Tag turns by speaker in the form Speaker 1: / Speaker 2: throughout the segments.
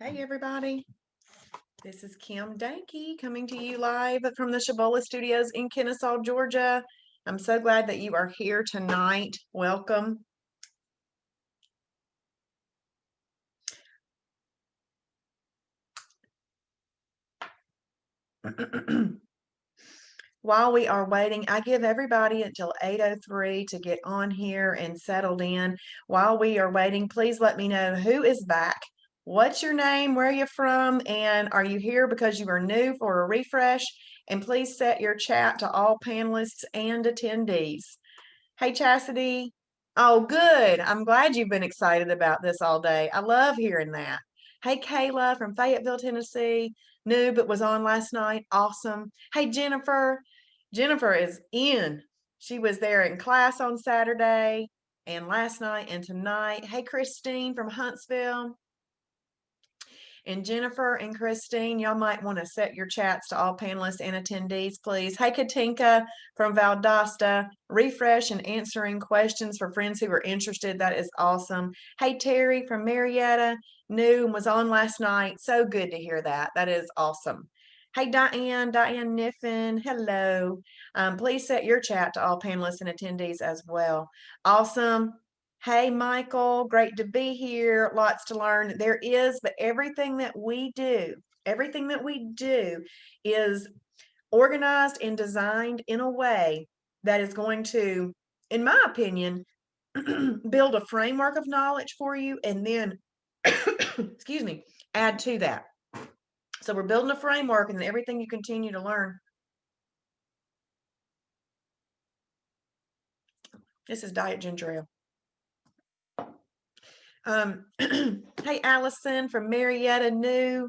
Speaker 1: Hey everybody, this is Kim Dahnke coming to you live from the Shabola Studios in Kennesaw, Georgia. I'm so glad that you are here tonight. Welcome. While we are waiting, I give everybody until 8:03 to get on here and settled in. While we are waiting, please let me know who is back. What's your name? Where are you from? And are you here because you are new for a refresh? And please set your chat to all panelists and attendees. Hey, Chastity. Oh, good. I'm glad you've been excited about this all day. I love hearing that. Hey, Kayla from Fayetteville, Tennessee. New but was on last night. Awesome. Hey, Jennifer. Jennifer is in. She was there in class on Saturday and last night and tonight. Hey, Christine from Huntsville. And Jennifer and Christine, y'all might want to set your chats to all panelists and attendees, please. Hey, Katinka from Valdosta, refresh and answering questions for friends who are interested. That is awesome. Hey, Terry from Marietta, new and was on last night. So good to hear that. That is awesome. Hey, Diane Niffin, hello. Please set your chat to all panelists and attendees as well. Awesome. Hey, Michael, great to be here. Lots to learn. There is, but everything that we do is organized and designed in a way that is going to, in my opinion, build a framework of knowledge for you and then, excuse me, add to that. So we're building a framework and everything you continue to learn. This is Diet Ginger Ale. Hey, Allison from Marietta, new.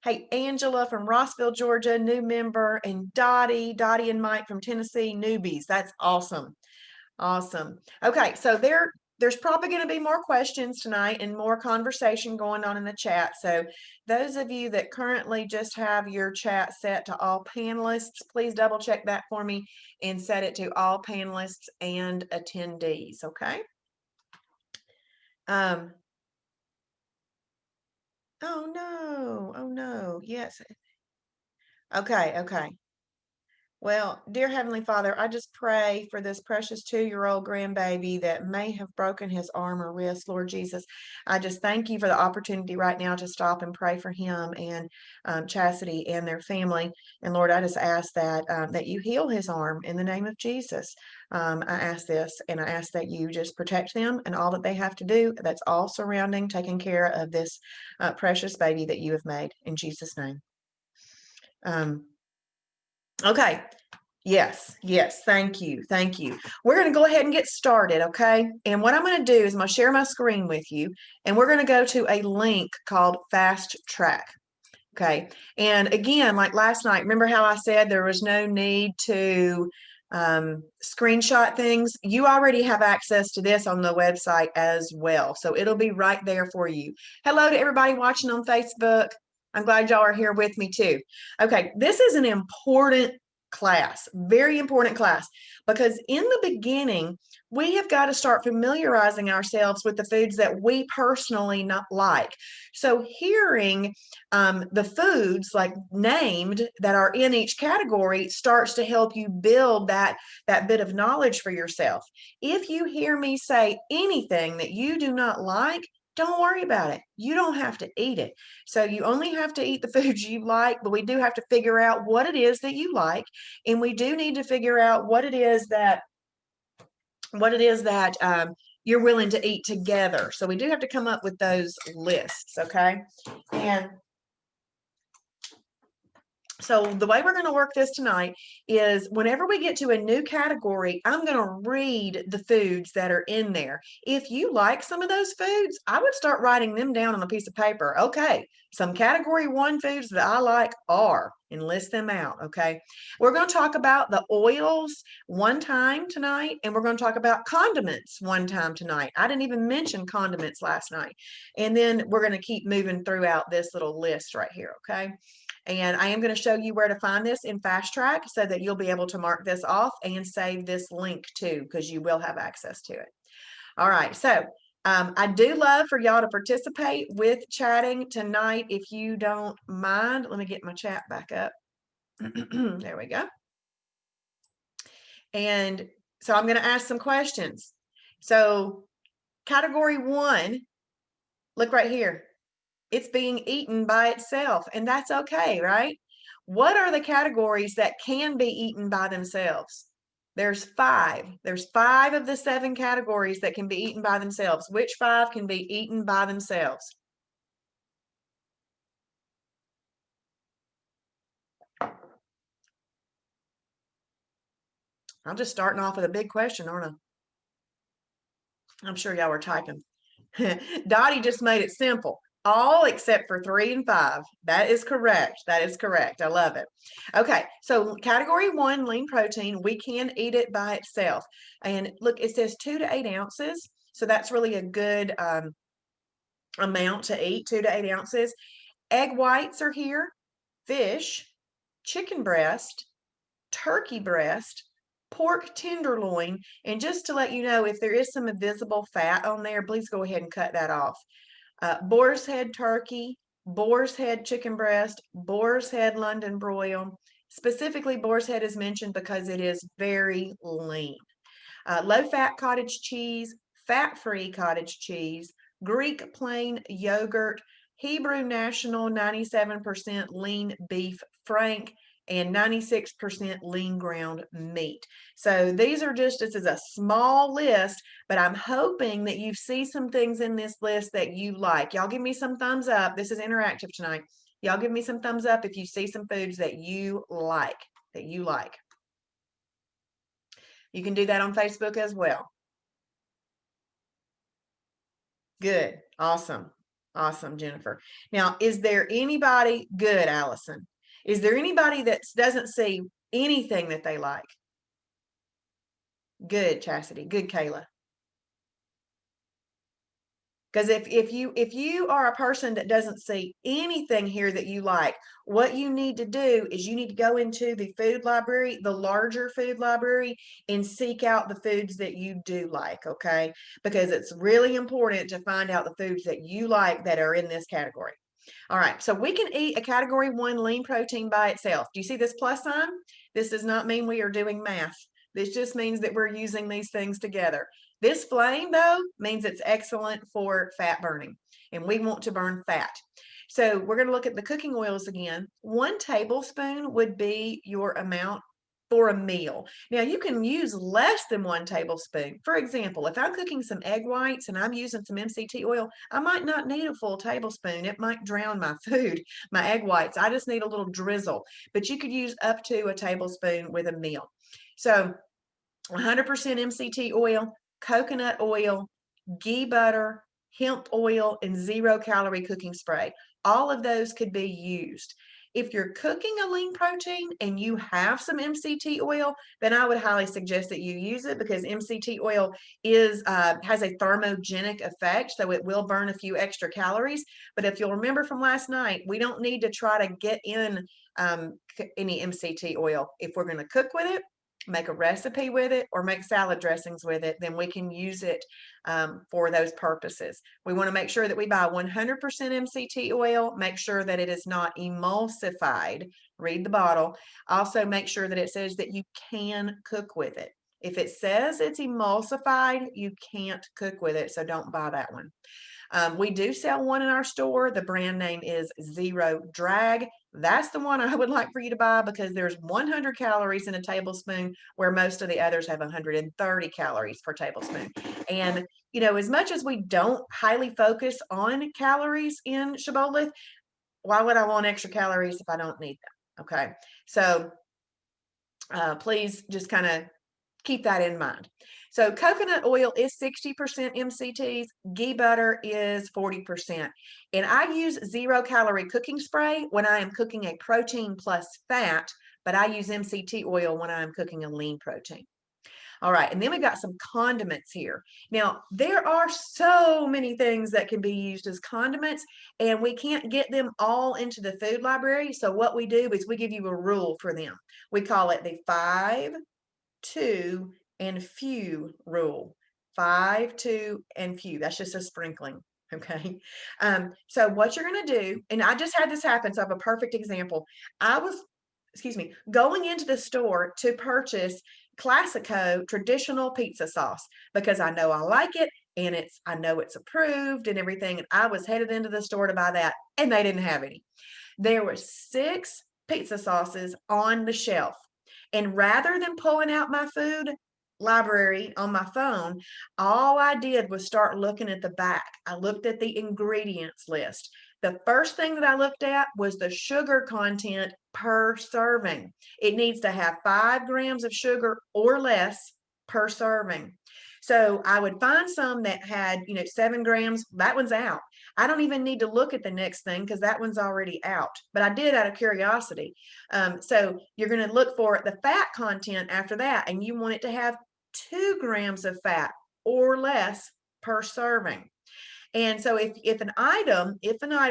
Speaker 1: Hey, Angela from Rossville, Georgia, new member, and Dottie and Mike from Tennessee, newbies. That's awesome. Awesome. Okay, so there's probably going to be more questions tonight and more conversation going on in the chat. So those of you that currently just have your chat set to all panelists, please double check that for me and set it to all panelists and attendees, okay? Oh no, yes. Okay. Well, dear Heavenly Father, I just pray for this precious 2-year-old grandbaby that may have broken his arm or wrist, Lord Jesus. I just thank you for the opportunity right now to stop and pray for him and Chastity and their family. And Lord, I just ask that you heal his arm in the name of Jesus. I ask this, and I ask that you just protect them and all that they have to do. That's all surrounding taking care of this precious baby that you have made. In Jesus' name. Okay. Yes. Thank you. We're going to go ahead and get started, okay? And what I'm going to do is I'm going to share my screen with you, and we're going to go to a link called Fast Track. Okay. And again, like last night, remember how I said there was no need to screenshot things? You already have access to this on the website as well. So it'll be right there for you. Hello to everybody watching on Facebook. I'm glad y'all are here with me too. Okay, this is an important class, very important class, because in the beginning, we have got to start familiarizing ourselves with the foods that we personally not like. So hearing the foods like named that are in each category starts to help you build that bit of knowledge for yourself. If you hear me say anything that you do not like, don't worry about it. You don't have to eat it. So you only have to eat the foods you like, but we do have to figure out what it is that you like. And we do need to figure out what it is that you're willing to eat together. So we do have to come up with those lists, okay? And so the way we're going to work this tonight is whenever we get to a new category, I'm going to read the foods that are in there. If you like some of those foods, I would start writing them down on a piece of paper. Okay, some category 1 foods that I like are, and list them out, okay? We're going to talk about the oils one time tonight, and we're going to talk about condiments one time tonight. I didn't even mention condiments last night. And then we're going to keep moving throughout this little list right here, okay? And I am going to show you where to find this in Fast Track so that you'll be able to mark this off and save this link too, because you will have access to it. All right, so I do love for y'all to participate with chatting tonight if you don't mind. Let me get my chat back up. There we go. And so I'm going to ask some questions. So category 1, look right here. It's being eaten by itself, and that's okay, right? What are the categories that can be eaten by themselves? There's 5. There's 5 of the 7 categories that can be eaten by themselves. Which 5 can be eaten by themselves? I'm just starting off with a big question, aren't I? I'm sure y'all were typing. Dottie just made it simple. All except for 3 and 5. That is correct. That is correct. I love it. Okay, so category 1, lean protein, we can eat it by itself. And look, it says 2 to 8 ounces. So that's really a good amount to eat, 2 to 8 ounces. Egg whites are here, fish, chicken breast, turkey breast, pork tenderloin, and just to let you know, if there is some invisible fat on there, please go ahead and cut that off. Boar's head turkey, boar's head chicken breast, boar's head London broil. Specifically, boar's head is mentioned because it is very lean. Low-fat cottage cheese, fat-free cottage cheese, Greek plain yogurt, Hebrew National 97% lean beef frank, and 96% lean ground meat. So these are just, this is a small list, but I'm hoping that you see some things in this list that you like. Y'all give me some thumbs up. This is interactive tonight. Y'all give me some thumbs up if you see some foods that you like, You can do that on Facebook as well. Good. Awesome. Awesome, Jennifer. Now, is there anybody good, Allison? Is there anybody that doesn't see anything that they like? Good, Chastity. Good, Kayla. Because if you are a person that doesn't see anything here that you like, what you need to do is you need to go into the food library, the larger food library, and seek out the foods that you do like, okay? Because it's really important to find out the foods that you like that are in this category. All right, so we can eat a category 1 lean protein by itself. Do you see this plus sign? This does not mean we are doing math. This just means that we're using these things together. This flame, though, means it's excellent for fat burning, and we want to burn fat. So we're going to look at the cooking oils again. 1 tablespoon would be your amount for a meal. Now, you can use less than 1 tablespoon. For example, if I'm cooking some egg whites and I'm using some MCT oil, I might not need a full tablespoon. It might drown my food, my egg whites. I just need a little drizzle, but you could use up to a tablespoon with a meal. So 100% MCT oil, coconut oil, ghee butter, hemp oil, and 0-calorie cooking spray. All of those could be used. If you're cooking a lean protein and you have some MCT oil, then I would highly suggest that you use it because MCT oil is has a thermogenic effect, so it will burn a few extra calories. But if you'll remember from last night, we don't need to try to get in any MCT oil. If we're going to cook with it, make a recipe with it, or make salad dressings with it, then we can use it for those purposes. We want to make sure that we buy 100% MCT oil, make sure that it is not emulsified. Read the bottle. Also, make sure that it says that you can cook with it. If it says it's emulsified, you can't cook with it, so don't buy that one. We do sell one in our store. The brand name is Zero Drag. That's the one I would like for you to buy because there's 100 calories in a tablespoon where most of the others have 130 calories per tablespoon. And, you know, as much as we don't highly focus on calories in Shibboleth, why would I want extra calories if I don't need them? Okay. So please just kind of keep that in mind. So coconut oil is 60% MCTs, ghee butter is 40%. And I use 0-calorie cooking spray when I am cooking a protein plus fat, but I use MCT oil when I'm cooking a lean protein. All right, and then we've got some condiments here. Now, there are so many things that can be used as condiments, and we can't get them all into the food library. So what we do is we give you a rule for them. We call it the 5, 2, and few rule. 5, 2, and few. That's just a sprinkling. Okay. So what you're going to do, and I just had this happen, so I have a perfect example. I was, excuse me, going into the store to purchase Classico traditional pizza sauce because I know I like it and I know it's approved and everything. And I was headed into the store to buy that, and they didn't have any. There were 6 pizza sauces on the shelf. And rather than pulling out my food library on my phone, all I did was start looking at the back. I looked at the ingredients list. The first thing that I looked at was the sugar content per serving. It needs to have 5 grams of sugar or less per serving. So I would find some that had, 7 grams. That one's out. I don't even need to look at the next thing because that one's already out. But I did out of curiosity. So you're going to look for the fat content after that, and you want it to have 2 grams of fat or less per serving. And so if an item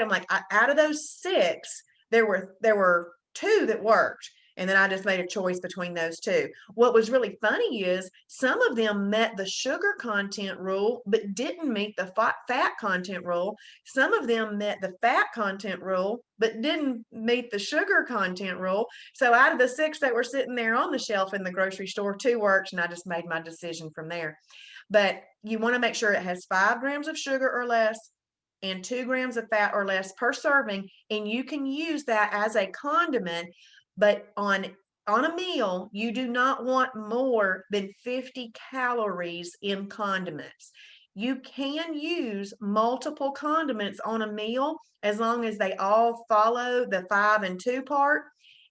Speaker 1: like out of those 6, there were 2 that worked. And then I just made a choice between those 2. What was really funny is some of them met the sugar content rule, but didn't meet the fat content rule. Some of them met the fat content rule, but didn't meet the sugar content rule. So out of the 6 that were sitting there on the shelf in the grocery store, 2 worked, and I just made my decision from there. But you want to make sure it has 5 grams of sugar or less and 2 grams of fat or less per serving. And you can use that as a condiment, but on a meal, you do not want more than 50 calories in condiments. You can use multiple condiments on a meal as long as they all follow the 5 and 2 part.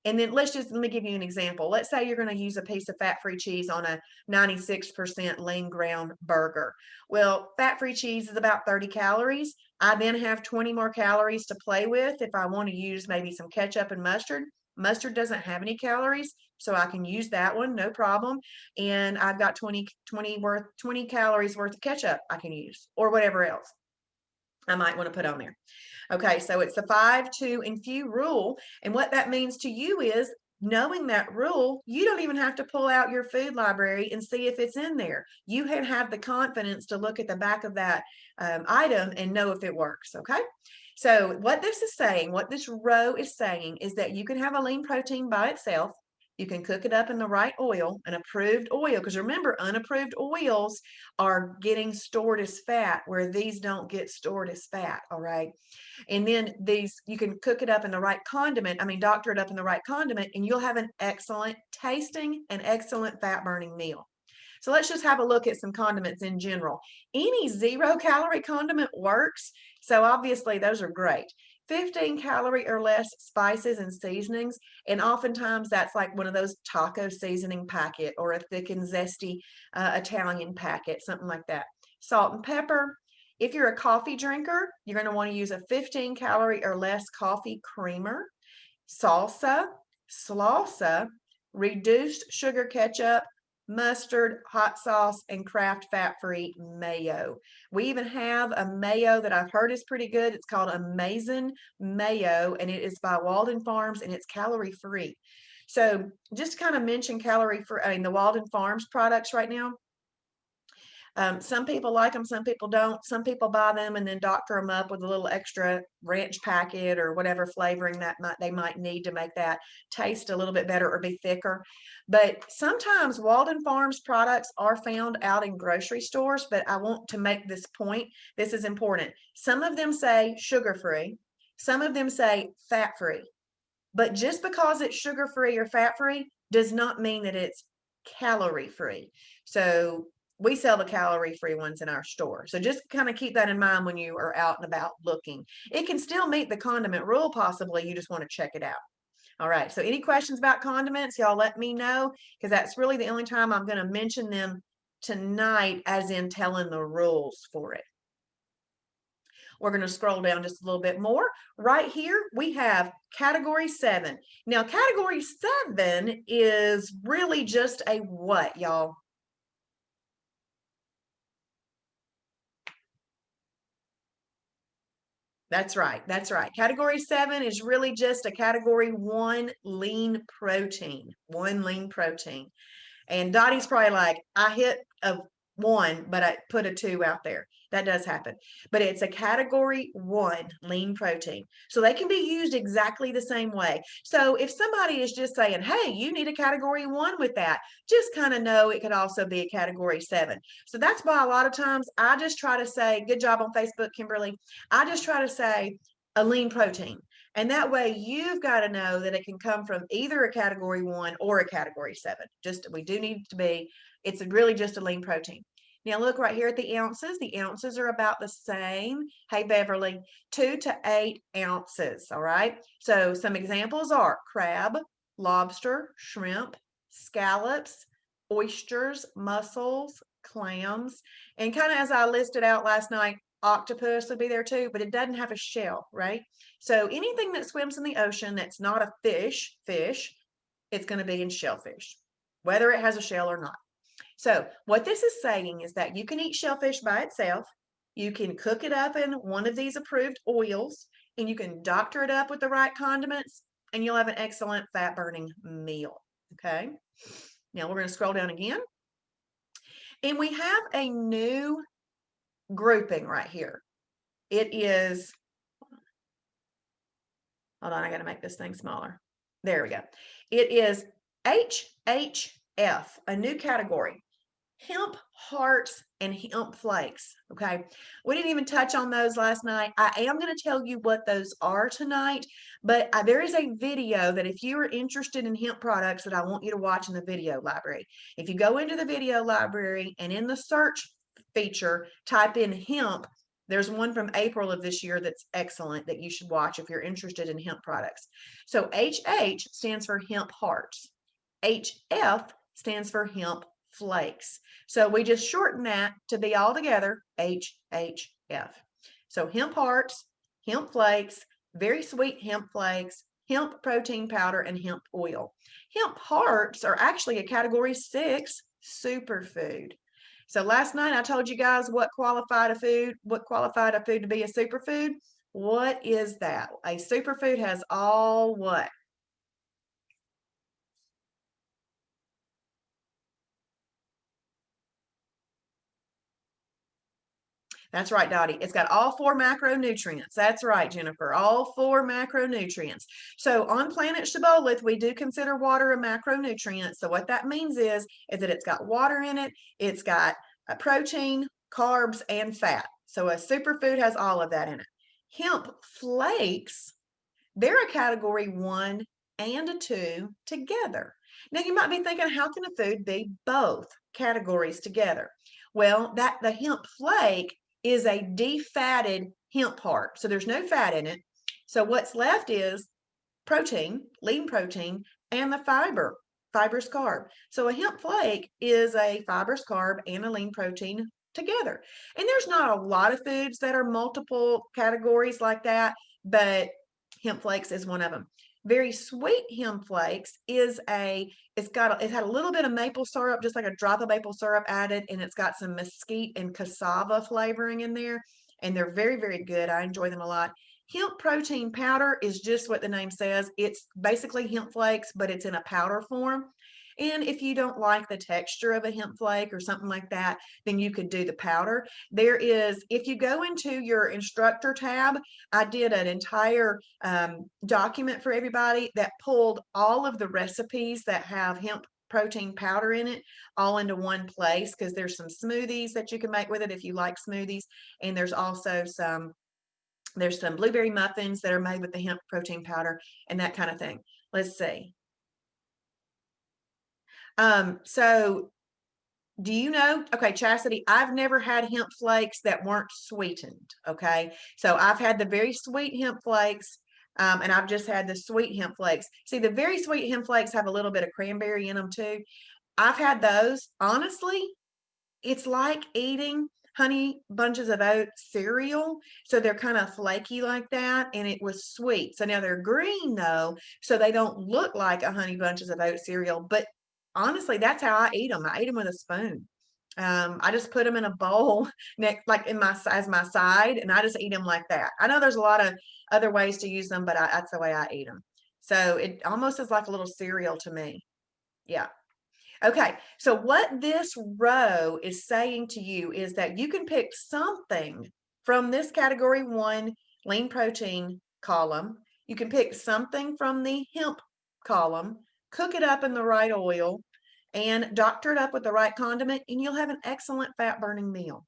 Speaker 1: And then let me give you an example. Let's say you're going to use a piece of fat-free cheese on a 96% lean ground burger. Well, fat-free cheese is about 30 calories. I then have 20 more calories to play with if I want to use maybe some ketchup and mustard. Mustard doesn't have any calories, so I can use that one, no problem. And I've got 20 calories worth of ketchup I can use, or whatever else I might want to put on there. Okay, so it's the 5, 2, and few rule. And what that means to you is, knowing that rule, you don't even have to pull out your food library and see if it's in there. You have the confidence to look at the back of that item and know if it works, okay? So what this is saying, what this row is saying, is that you can have a lean protein by itself. You can cook it up in the right oil, an approved oil, because remember, unapproved oils are getting stored as fat, where these don't get stored as fat, all right? And then you can cook it up in the right doctor it up in the right condiment, and you'll have an excellent tasting and excellent fat burning meal. So let's just have a look at some condiments in general. Any 0-calorie condiment works. So obviously those are great. 15 calorie or less spices and seasonings. And oftentimes that's like one of those taco seasoning packet or a thick and zesty Italian packet, something like that. Salt and pepper. If you're a coffee drinker, you're going to want to use a 15 calorie or less coffee creamer. Salsa, salsa, reduced sugar ketchup, mustard, hot sauce, and Kraft fat-free mayo. We even have a mayo that I've heard is pretty good. It's called Amazing Mayo, and it is by Walden Farms, and it's calorie-free. So just kind of mention calorie-free, the Walden Farms products right now. Some people like them, some people don't. Some people buy them and then doctor them up with a little extra ranch packet or whatever flavoring that they might need to make that taste a little bit better or be thicker. But sometimes Walden Farms products are found out in grocery stores, but I want to make this point. This is important. Some of them say sugar-free. Some of them say fat-free. But just because it's sugar-free or fat-free does not mean that it's calorie-free. So we sell the calorie-free ones in our store. So just kind of keep that in mind when you are out and about looking. It can still meet the condiment rule possibly. You just want to check it out. All right. So any questions about condiments, y'all let me know, because that's really the only time I'm going to mention them tonight, as in telling the rules for it. We're going to scroll down just a little bit more. Right here, we have category 7. Now, category 7 is really just a what, y'all? That's right. That's right. Category 7 is really just a category 1 lean protein. 1 lean protein. And Dottie's probably like, I hit a 1, but I put a 2 out there. That does happen. But it's a category 1 lean protein. So they can be used exactly the same way. So if somebody is just saying, hey, you need a category 1 with that, just kind of know it could also be a category 7. So that's why a lot of times I just try to say, good job on Facebook, Kimberly. I just try to say a lean protein. And that way you've got to know that it can come from either a category 1 or a category 7. Just we do need to be, it's really just a lean protein. Now look right here at the ounces. The ounces are about the same. Hey, Beverly, 2 to 8 ounces. All right. So some examples are crab, lobster, shrimp, scallops, oysters, mussels, clams, and kind of as I listed out last night, octopus would be there too, but it doesn't have a shell, right? So anything that swims in the ocean that's not a fish, it's going to be in shellfish, whether it has a shell or not. So what this is saying is that you can eat shellfish by itself. You can cook it up in one of these approved oils, and you can doctor it up with the right condiments, and you'll have an excellent fat burning meal. Okay. Now we're going to scroll down again. And we have a new grouping right here. It is, hold on, I got to make this thing smaller. There we go. It is HHF, a new category. Hemp hearts and hemp flakes. Okay. We didn't even touch on those last night. I am going to tell you what those are tonight, but there is a video that if you are interested in hemp products that I want you to watch in the video library. If you go into the video library and in the search feature, type in hemp, there's one from April of this year that's excellent that you should watch if you're interested in hemp products. So HH stands for hemp hearts. HF stands for hemp flakes. So we just shorten that to be all together HHF. So hemp hearts, hemp flakes, very sweet hemp flakes, hemp protein powder, and hemp oil. Hemp hearts are actually a category 6 superfood. So last night I told you guys what qualified a food to be a superfood. What is that? A superfood has all what? That's right, Dottie. It's got all 4 macronutrients. That's right, Jennifer. All 4 macronutrients. So on planet Shibboleth, we do consider water a macronutrient. So what that means is that it's got water in it. It's got a protein, carbs, and fat. So a superfood has all of that in it. Hemp flakes, they're a category 1 and a 2 together. Now you might be thinking, how can a food be both categories together? Well, that the hemp flake is a defatted hemp heart. So there's no fat in it. So what's left is protein, lean protein, and the fibrous carb. So a hemp flake is a fibrous carb and a lean protein together. And there's not a lot of foods that are multiple categories like that, but hemp flakes is one of them. Very sweet hemp flakes is it had a little bit of maple syrup, just like a drop of maple syrup added, and it's got some mesquite and cassava flavoring in there, and they're very, very good. I enjoy them a lot. Hemp protein powder is just what the name says. It's basically hemp flakes, but it's in a powder form. And if you don't like the texture of a hemp flake or something like that, then you could do the powder. There is, if you go into your instructor tab, I did an entire document for everybody that pulled all of the recipes that have hemp protein powder in it all into one place, because there's some smoothies that you can make with it if you like smoothies. And there's also there's some blueberry muffins that are made with the hemp protein powder and that kind of thing. Let's see. So do you know, okay, Chastity, I've never had hemp flakes that weren't sweetened. Okay. So I've had the very sweet hemp flakes, and I've just had the sweet hemp flakes. See, the very sweet hemp flakes have a little bit of cranberry in them too. I've had those. Honestly, it's like eating honey bunches of oats cereal. So they're kind of flaky like that, and it was sweet. So now they're green though, so they don't look like a honey bunches of oat cereal, but honestly, that's how I eat them. I eat them with a spoon. I just put them in a bowl next, like as my side, and I just eat them like that. I know there's a lot of other ways to use them, but that's the way I eat them. So it almost is like a little cereal to me. Yeah. Okay, so what this row is saying to you is that you can pick something from this category 1 lean protein column. You can pick something from the hemp column, cook it up in the right oil, and doctor it up with the right condiment, and you'll have an excellent fat burning meal.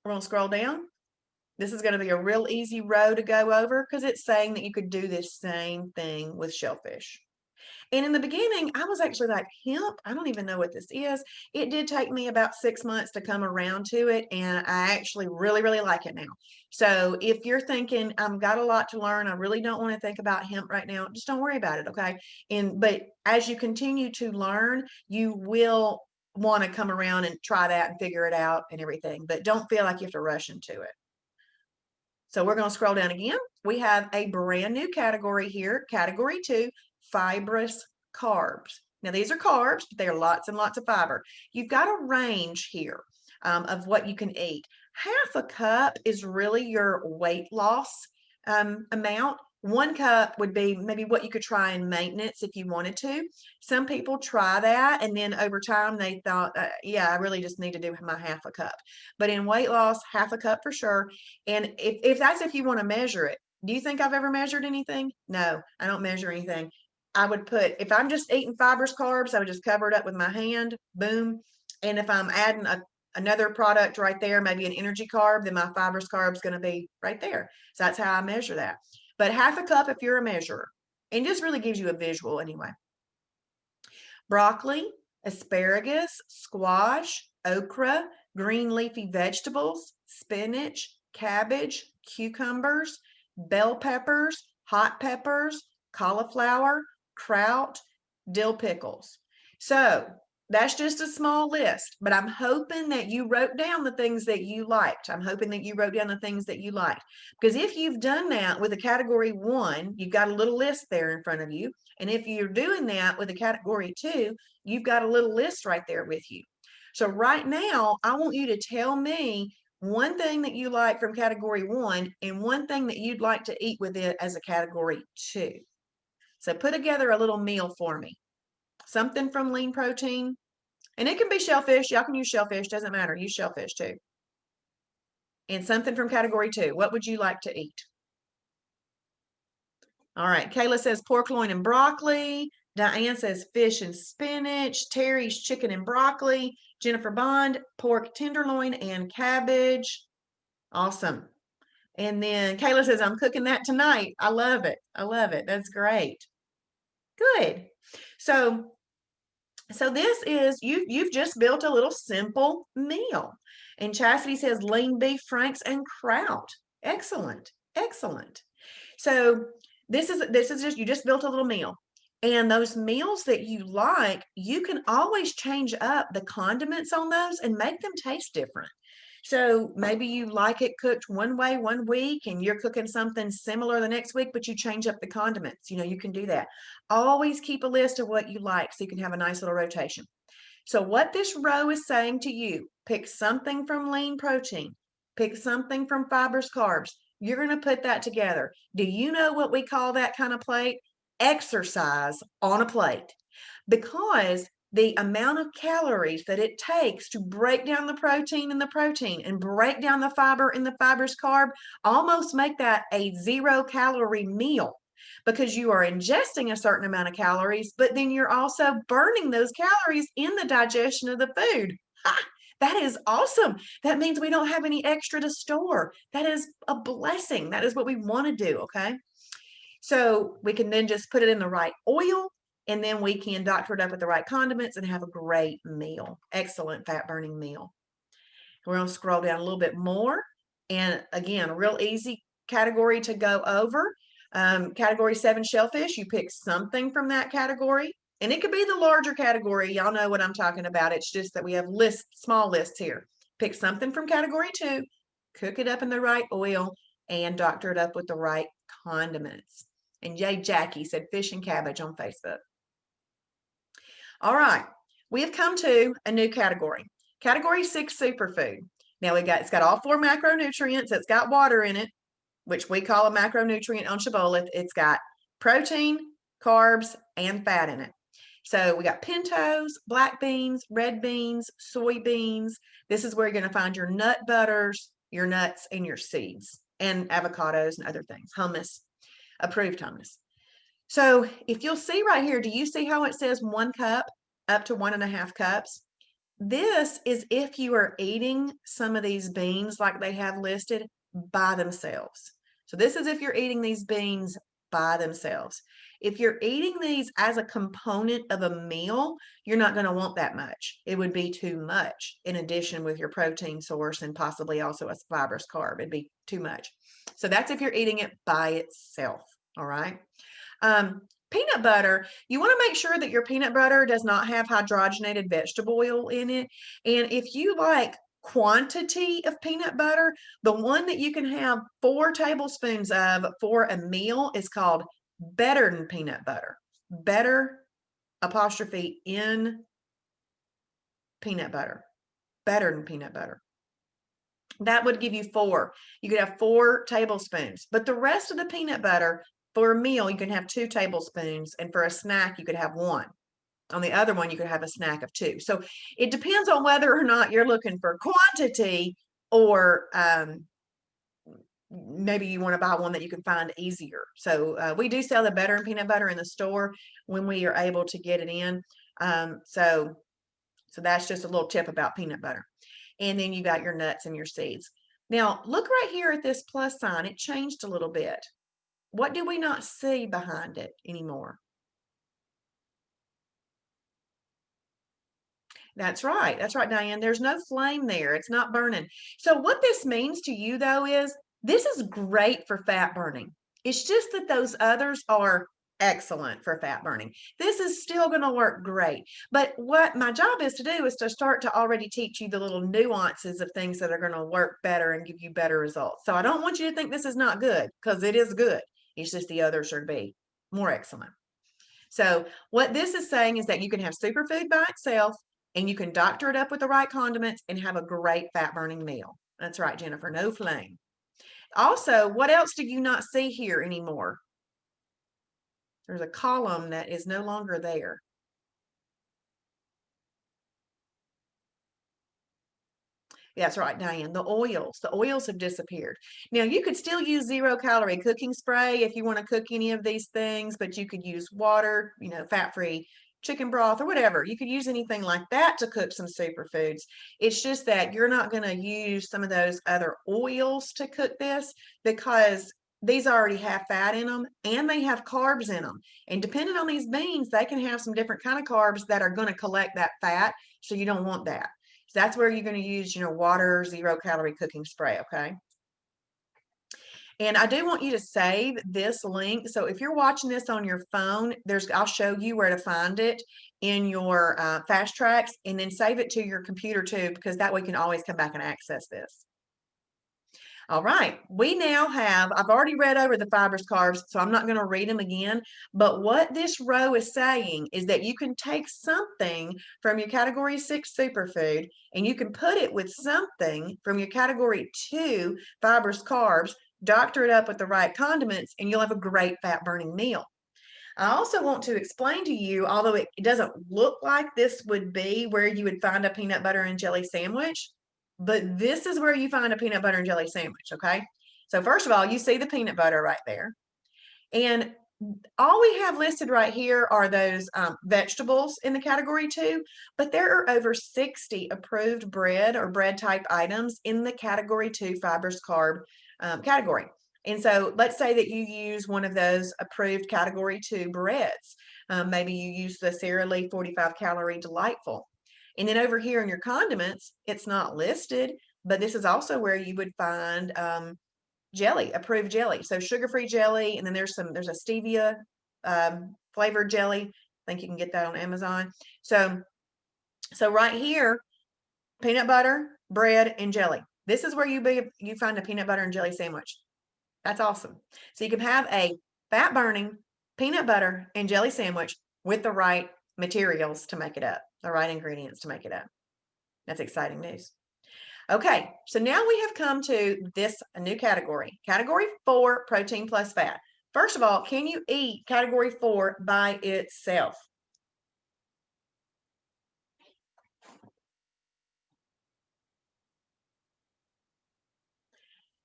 Speaker 1: We're going to scroll down. This is going to be a real easy row to go over because it's saying that you could do this same thing with shellfish. And in the beginning, I was actually like, hemp? I don't even know what this is. It did take me about 6 months to come around to it, and I actually really, really like it now. So if you're thinking, I've got a lot to learn, I really don't want to think about hemp right now, just don't worry about it, okay? But as you continue to learn, you will want to come around and try that and figure it out and everything, but don't feel like you have to rush into it. So we're going to scroll down again. We have a brand new category here, category 2, fibrous carbs. Now these are carbs, but they are lots and lots of fiber. You've got a range here of what you can eat. Half a cup is really your weight loss amount. 1 cup would be maybe what you could try in maintenance if you wanted to. Some people try that, and then over time they thought, yeah, I really just need to do my half a cup. But in weight loss, half a cup for sure. And if that's if you want to measure it. Do you think I've ever measured anything? No, I don't measure anything. I would put, if I'm just eating fibrous carbs, I would just cover it up with my hand, boom. And if I'm adding another product right there, maybe an energy carb, then my fibrous carb is going to be right there. So that's how I measure that. But half a cup if you're a measurer. And just really gives you a visual anyway. Broccoli, asparagus, squash, okra, green leafy vegetables, spinach, cabbage, cucumbers, bell peppers, hot peppers, cauliflower, kraut, dill pickles. So that's just a small list, but I'm hoping that you wrote down the things that you liked. I'm hoping that you wrote down the things that you liked. Because if you've done that with a category 1, you've got a little list there in front of you. And if you're doing that with a category 2, you've got a little list right there with you. So right now, I want you to tell me one thing that you like from category 1 and one thing that you'd like to eat with it as a category 2. So put together a little meal for me. Something from lean protein, and it can be shellfish. Y'all can use shellfish, doesn't matter. Use shellfish too. And something from category 2. What would you like to eat? All right, Kayla says pork loin and broccoli. Diane says fish and spinach. Terry's chicken and broccoli. Jennifer Bond, pork tenderloin and cabbage. Awesome. And then Kayla says, I'm cooking that tonight. I love it. I love it. That's great. Good. So this is, you've just built a little simple meal. And Chastity says lean beef, franks, and kraut. Excellent. Excellent. So this is just, you just built a little meal. And those meals that you like, you can always change up the condiments on those and make them taste different. So maybe you like it cooked one way one week and you're cooking something similar the next week, but you change up the condiments. You can do that. Always keep a list of what you like so you can have a nice little rotation. So what this row is saying to you, pick something from lean protein, pick something from fibrous carbs. You're going to put that together. Do you know what we call that kind of plate? Exercise on a plate. Because the amount of calories that it takes to break down the protein in the protein and break down the fiber in the fibrous carb almost make that a 0-calorie meal, because you are ingesting a certain amount of calories, but then you're also burning those calories in the digestion of the food. That is awesome. That means we don't have any extra to store. That is a blessing. That is what we want to do, okay? So we can then just put it in the right oil, and then we can doctor it up with the right condiments and have a great meal. Excellent fat burning meal. We're going to scroll down a little bit more. And again, a real easy category to go over. Category 7 shellfish, you pick something from that category. And it could be the larger category. Y'all know what I'm talking about. It's just that we have small lists here. Pick something from category 2, cook it up in the right oil, and doctor it up with the right condiments. And Yay Jackie said fish and cabbage on Facebook. All right, we have come to a new category. Category 6, superfood. Now it's got all 4 macronutrients. It's got water in it, which we call a macronutrient on shibboleth. It's got protein, carbs, and fat in it. So we got pintos, black beans, red beans, soybeans. This is where you're going to find your nut butters, your nuts, and your seeds, and avocados and other things. Hummus, approved hummus. So if you'll see right here, do you see how it says 1 cup up to 1.5 cups? This is if you are eating some of these beans like they have listed by themselves. So this is if you're eating these beans by themselves. If you're eating these as a component of a meal, you're not going to want that much. It would be too much in addition with your protein source and possibly also a fibrous carb. It'd be too much. So that's if you're eating it by itself. All right. Peanut butter, you want to make sure that your peanut butter does not have hydrogenated vegetable oil in it. And if you like quantity of peanut butter, the one that you can have 4 tablespoons of for a meal is called better than peanut butter. Better apostrophe in peanut butter. Better than peanut butter. That would give you 4. You could have 4 tablespoons, but the rest of the peanut butter for a meal, you can have 2 tablespoons, and for a snack, you could have 1. On the other one, you could have a snack of 2. So it depends on whether or not you're looking for quantity or maybe you want to buy one that you can find easier. So we do sell the better and peanut butter in the store when we are able to get it in. So that's just a little tip about peanut butter. And then you got your nuts and your seeds. Now, look right here at this plus sign. It changed a little bit. What do we not see behind it anymore? That's right. That's right, Diane. There's no flame there. It's not burning. So what this means to you, though, is this is great for fat burning. It's just that those others are excellent for fat burning. This is still going to work great. But what my job is to do is to start to already teach you the little nuances of things that are going to work better and give you better results. So I don't want you to think this is not good, because it is good. It's just the others should be more excellent. So what this is saying is that you can have superfood by itself, and you can doctor it up with the right condiments and have a great fat burning meal. That's right, Jennifer, no flame. Also, what else do you not see here anymore? There's a column that is no longer there. That's right, Diane. The oils have disappeared. Now, you could still use 0-calorie cooking spray if you want to cook any of these things, but you could use water, fat-free chicken broth or whatever. You could use anything like that to cook some superfoods. It's just that you're not going to use some of those other oils to cook this, because these already have fat in them and they have carbs in them. And depending on these beans, they can have some different kind of carbs that are going to collect that fat. So you don't want that. So that's where you're going to use, water, 0-calorie cooking spray, okay? And I do want you to save this link. So if you're watching this on your phone, I'll show you where to find it in your fast tracks, and then save it to your computer too, because that way you can always come back and access this. All right, I've already read over the fibrous carbs, so I'm not going to read them again. But what this row is saying is that you can take something from your category 6 superfood and you can put it with something from your category 2 fibrous carbs, doctor it up with the right condiments, and you'll have a great fat burning meal. I also want to explain to you, although it doesn't look like this would be where you would find a peanut butter and jelly sandwich, but this is where you find a peanut butter and jelly sandwich, okay? So first of all, you see the peanut butter right there. And all we have listed right here are those vegetables in the category 2, but there are over 60 approved bread or bread type items in the category 2 fibrous carb category. And so let's say that you use one of those approved category 2 breads. Maybe you use the Sara Lee 45-calorie Delightful. And then over here in your condiments, it's not listed, but this is also where you would find jelly, approved jelly. So sugar-free jelly, and then there's a stevia flavored jelly. I think you can get that on Amazon. So right here, peanut butter, bread, and jelly. This is where you find a peanut butter and jelly sandwich. That's awesome. So you can have a fat burning peanut butter and jelly sandwich with the right materials to make it up, the right ingredients to make it up. That's exciting news. Okay, so now we have come to this new category. Category 4, protein plus fat. First of all, can you eat category 4 by itself?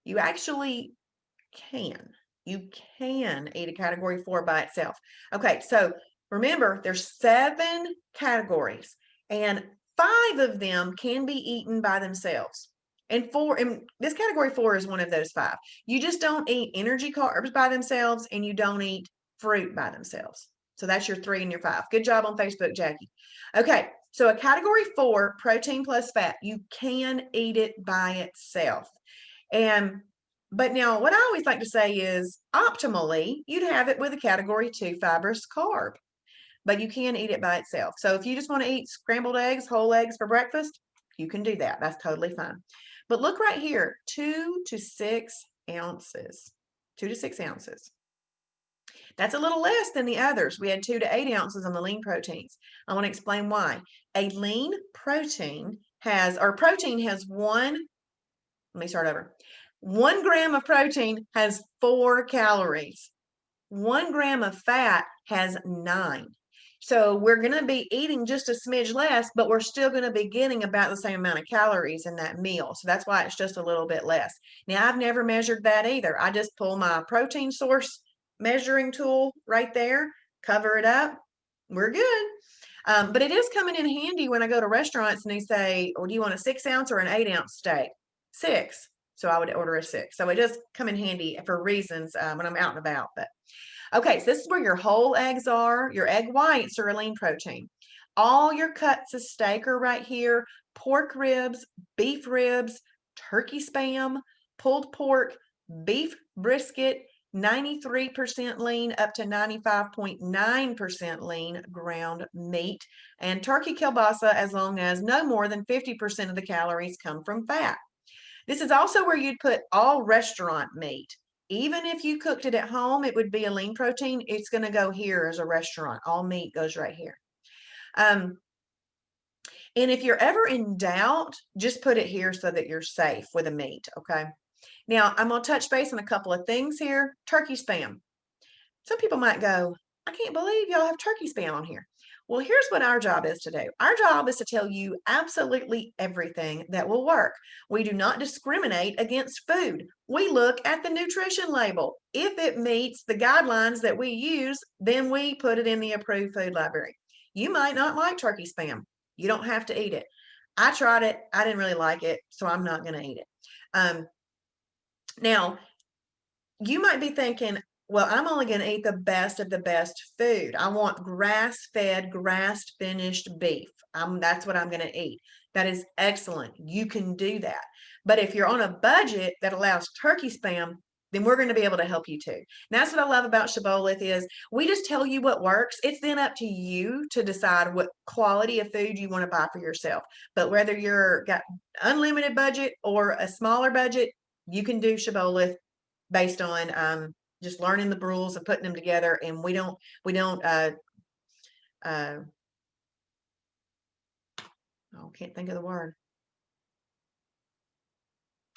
Speaker 1: You actually can. You can eat a category 4 by itself. Okay, so remember, there's 7 categories, and 5 of them can be eaten by themselves. And this category 4 is one of those 5. You just don't eat energy carbs by themselves, and you don't eat fruit by themselves. So that's your 3 and your 5. Good job on Facebook, Jackie. Okay, so a category 4, protein plus fat, you can eat it by itself. But now what I always like to say is optimally, you'd have it with a category 2 fibrous carb, but you can eat it by itself. So if you just want to eat scrambled eggs, whole eggs for breakfast, you can do that. That's totally fine. But look right here, 2 to 6 ounces. 2 to 6 ounces. That's a little less than the others. We had 2 to 8 ounces on the lean proteins. I want to explain why. A lean protein has one, let me start over. 1 gram of protein has 4 calories. 1 gram of fat has 9. So we're going to be eating just a smidge less, but we're still going to be getting about the same amount of calories in that meal. So that's why it's just a little bit less. Now, I've never measured that either. I just pull my protein source measuring tool right there, cover it up. We're good. But it is coming in handy when I go to restaurants and they say, oh, do you want a 6 ounce or an 8 ounce steak? 6. So I would order a 6. So it does come in handy for reasons when I'm out and about. But okay, so this is where your whole eggs are. Your egg whites are a lean protein. All your cuts of steak are right here. Pork ribs, beef ribs, turkey spam, pulled pork, beef brisket, 93% lean up to 95.9% lean ground meat, and turkey kielbasa as long as no more than 50% of the calories come from fat. This is also where you'd put all restaurant meat. Even if you cooked it at home, it would be a lean protein. It's going to go here as a restaurant. All meat goes right here. And if you're ever in doubt, just put it here so that you're safe with the meat, okay? Now, I'm going to touch base on a couple of things here. Turkey spam. Some people might go, I can't believe y'all have turkey spam on here. Well, here's what our job is to do. Our job is to tell you absolutely everything that will work. We do not discriminate against food. We look at the nutrition label. If it meets the guidelines that we use, then we put it in the approved food library. You might not like turkey spam. You don't have to eat it. I tried it. I didn't really like it, so I'm not going to eat it. Now, you might be thinking, well, I'm only going to eat the best of the best food. I want grass-fed, grass-finished beef. That's what I'm going to eat. That is excellent. You can do that. But if you're on a budget that allows turkey spam, then we're going to be able to help you too. And that's what I love about Shibboleth is we just tell you what works. It's then up to you to decide what quality of food you want to buy for yourself. But whether you're got unlimited budget or a smaller budget, you can do Shibboleth based on just learning the rules and putting them together. And we don't can't think of the word.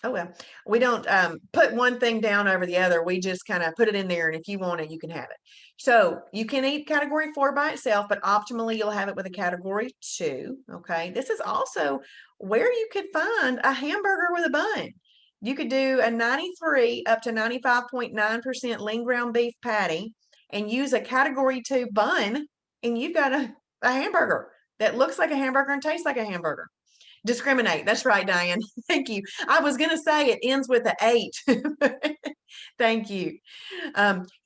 Speaker 1: Oh, well, we don't put one thing down over the other. We just kind of put it in there. And if you want it, you can have it. So you can eat category 4 by itself, but optimally you'll have it with a category 2. Okay. This is also where you could find a hamburger with a bun. You could do a 93 up to 95.9% lean ground beef patty and use a category 2 bun, and you've got a hamburger that looks like a hamburger and tastes like a hamburger. Discriminate. That's right, Diane. Thank you. I was going to say it ends with an 8. Thank you.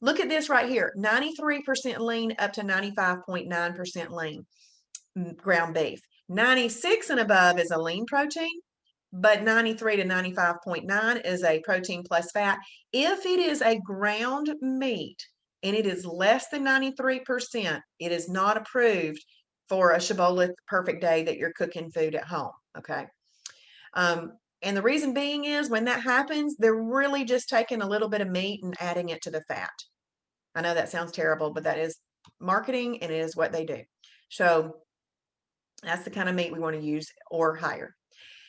Speaker 1: Look at this right here. 93% lean up to 95.9% lean ground beef. 96 and above is a lean protein, but 93 to 95.9 is a protein plus fat. If it is a ground meat and it is less than 93%, it is not approved for a Shibboleth perfect day that you're cooking food at home, okay? And the reason being is when that happens, they're really just taking a little bit of meat and adding it to the fat. I know that sounds terrible, but that is marketing and it is what they do. So that's the kind of meat we want to use or higher.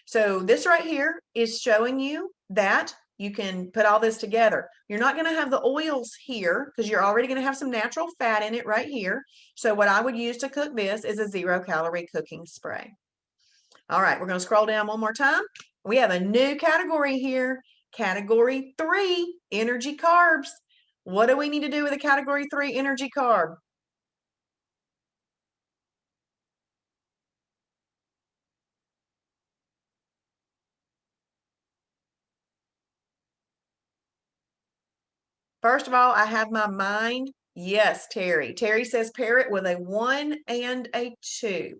Speaker 1: So this right here is showing you that you can put all this together. You're not going to have the oils here because you're already going to have some natural fat in it right here. So what I would use to cook this is a 0-calorie cooking spray. All right, we're going to scroll down one more time. We have a new category here. Category 3, energy carbs. What do we need to do with a category 3 energy carb? First of all, I have my mind. Yes, Terry. Terry says pair it with a 1 and a 2.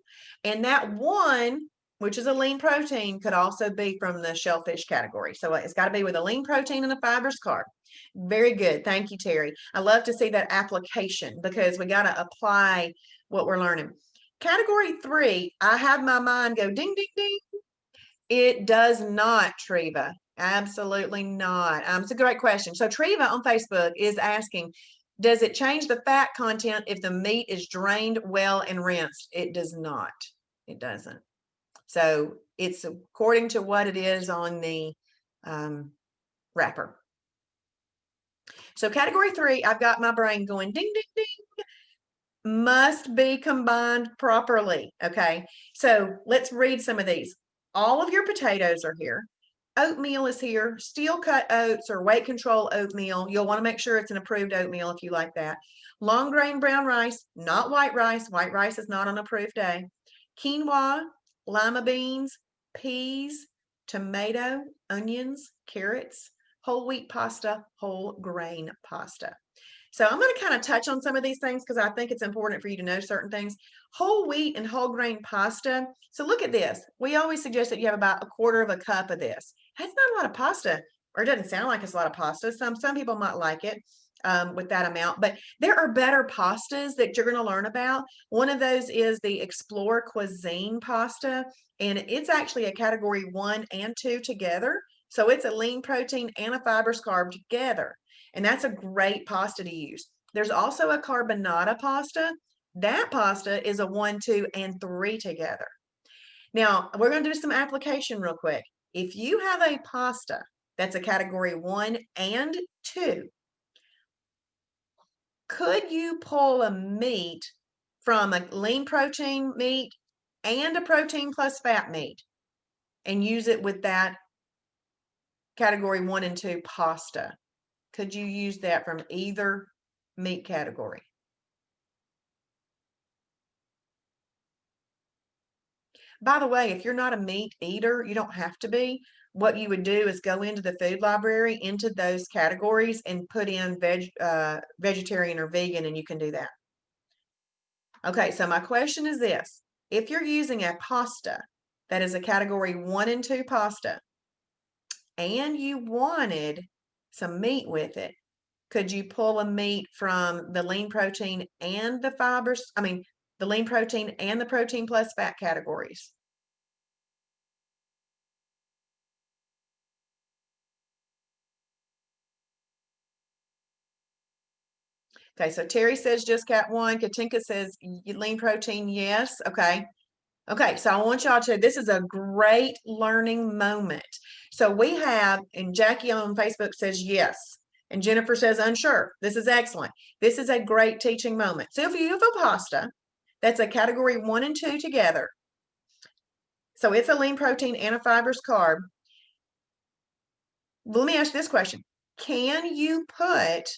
Speaker 1: And that 1, which is a lean protein, could also be from the shellfish category. So it's got to be with a lean protein and a fibrous carb. Very good. Thank you, Terry. I love to see that application because we got to apply what we're learning. Category 3, I have my mind go ding, ding, ding. It does not, Treva. Absolutely not. It's a great question. So Treva on Facebook is asking, does it change the fat content if the meat is drained well and rinsed? It does not. It doesn't. So it's according to what it is on the wrapper. So category 3, I've got my brain going ding, ding, ding. Must be combined properly. Okay. So let's read some of these. All of your potatoes are here. Oatmeal is here. Steel cut oats or weight control oatmeal. You'll want to make sure it's an approved oatmeal if you like that. Long grain brown rice, not white rice. White rice is not on approved day. Quinoa, lima beans, peas, tomato, onions, carrots, whole wheat pasta, whole grain pasta. So I'm going to kind of touch on some of these things because I think it's important for you to know certain things. Whole wheat and whole grain pasta. So look at this. We always suggest that you have about 1/4 of a cup of this. That's not a lot of pasta, or it doesn't sound like it's a lot of pasta. Some people might like it with that amount, but there are better pastas that you're going to learn about. One of those is the Explore Cuisine pasta, and it's actually a category 1 and 2 together. So it's a lean protein and a fibrous carb together. And that's a great pasta to use. There's also a carbonara pasta. That pasta is a 1, 2, and 3 together. Now, we're going to do some application real quick. If you have a pasta that's a category 1 and 2, could you pull a meat from a lean protein meat and a protein plus fat meat and use it with that category 1 and 2 pasta? Could you use that from either meat category? By the way, if you're not a meat eater, you don't have to be. What you would do is go into the food library, into those categories, and put in vegetarian or vegan, and you can do that. Okay, so my question is this. If you're using a pasta that is a category 1 and 2 pasta, and you wanted some meat with it, could you pull a meat from the lean protein and the fibers? I mean, the lean protein and the protein plus fat categories? Okay, so Terry says just cat 1. Katinka says lean protein, yes. Okay. Okay, so I want y'all to, this is a great learning moment. So we have, and Jackie on Facebook says yes, and Jennifer says unsure. This is excellent. This is a great teaching moment. So if you have a pasta that's a category 1 and 2 together, so it's a lean protein and a fibrous carb. Let me ask this question. Can you put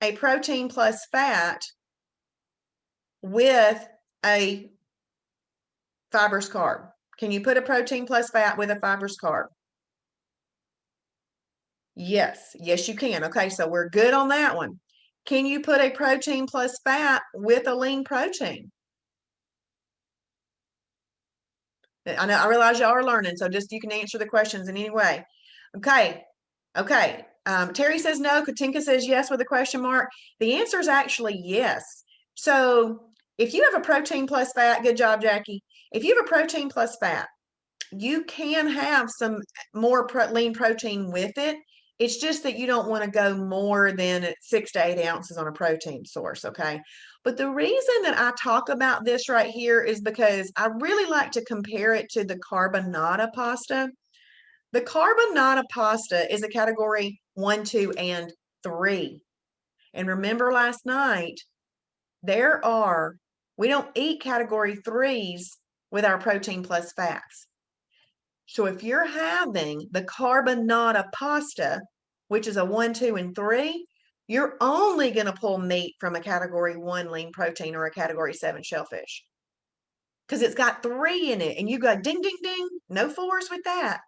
Speaker 1: a protein plus fat with a fibrous carb? Can you put a protein plus fat with a fibrous carb? Yes, yes, you can. Okay, so we're good on that one. Can you put a protein plus fat with a lean protein? I know, I realize y'all are learning, so just you can answer the questions in any way. Okay, okay. Terry says no. Katinka says yes with a question mark. The answer is actually yes. So if you have a protein plus fat, good job, Jackie. If you have a protein plus fat, you can have some more lean protein with it. It's just that you don't want to go more than 6 to 8 ounces on a protein source, okay? But the reason that I talk about this right here is because I really like to compare it to the carbonara pasta. The carbonara pasta is a category 1, 2, and 3. And remember last night, we don't eat category 3s with our protein plus fats. So if you're having the carbonara pasta, which is a 1, 2, and 3, you're only going to pull meat from a category 1 lean protein or a category 7 shellfish because it's got 3 in it, and you go ding, ding, ding, no 4s with that.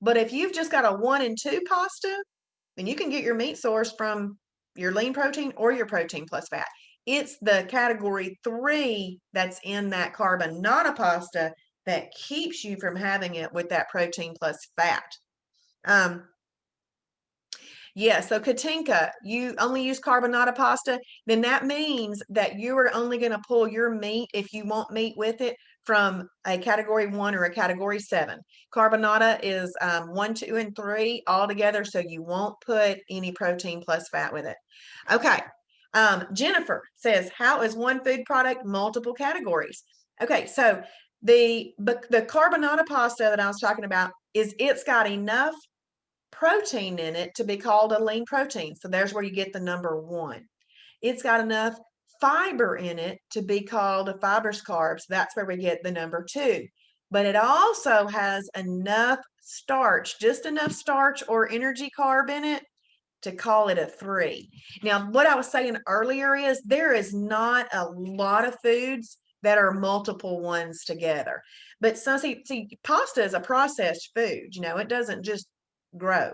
Speaker 1: But if you've just got a 1 and 2 pasta, then you can get your meat source from your lean protein or your protein plus fat. It's the category 3 that's in that carbonara pasta that keeps you from having it with that protein plus fat. Yeah, so Katinka, you only use carbonara pasta, then that means that you are only going to pull your meat, if you want meat with it, from a category 1 or a category 7. Carbonara is 1, 2, and 3 all together, so you won't put any protein plus fat with it. Okay, Jennifer says, how is one food product multiple categories? Okay, so the carbonara pasta that I was talking about it's got enough protein in it to be called a lean protein. So there's where you get the number 1. It's got enough fiber in it to be called a fibrous carbs. That's where we get the number 2. But it also has enough starch, just enough starch or energy carb in it to call it a 3. Now, what I was saying earlier is there is not a lot of foods that are multiple ones together. But see, pasta is a processed food. It doesn't just grow.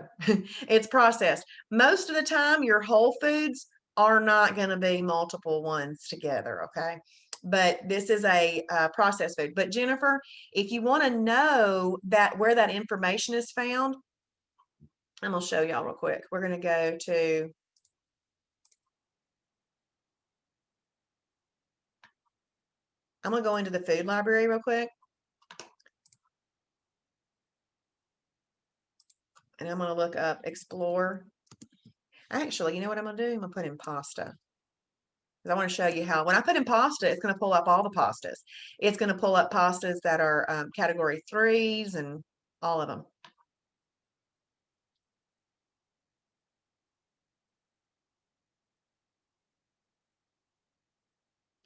Speaker 1: It's processed. Most of the time, your whole foods are not going to be multiple ones together, okay? But this is a processed food. But Jennifer, if you want to know where that information is found, I'm going to show y'all real quick. We're going to go to I'm going to go into the food library real quick. And I'm going to look up explore. Actually, you know what I'm going to do? I'm going to put in pasta. Because I want to show you how, when I put in pasta, it's going to pull up all the pastas. It's going to pull up pastas that are category 3s and all of them.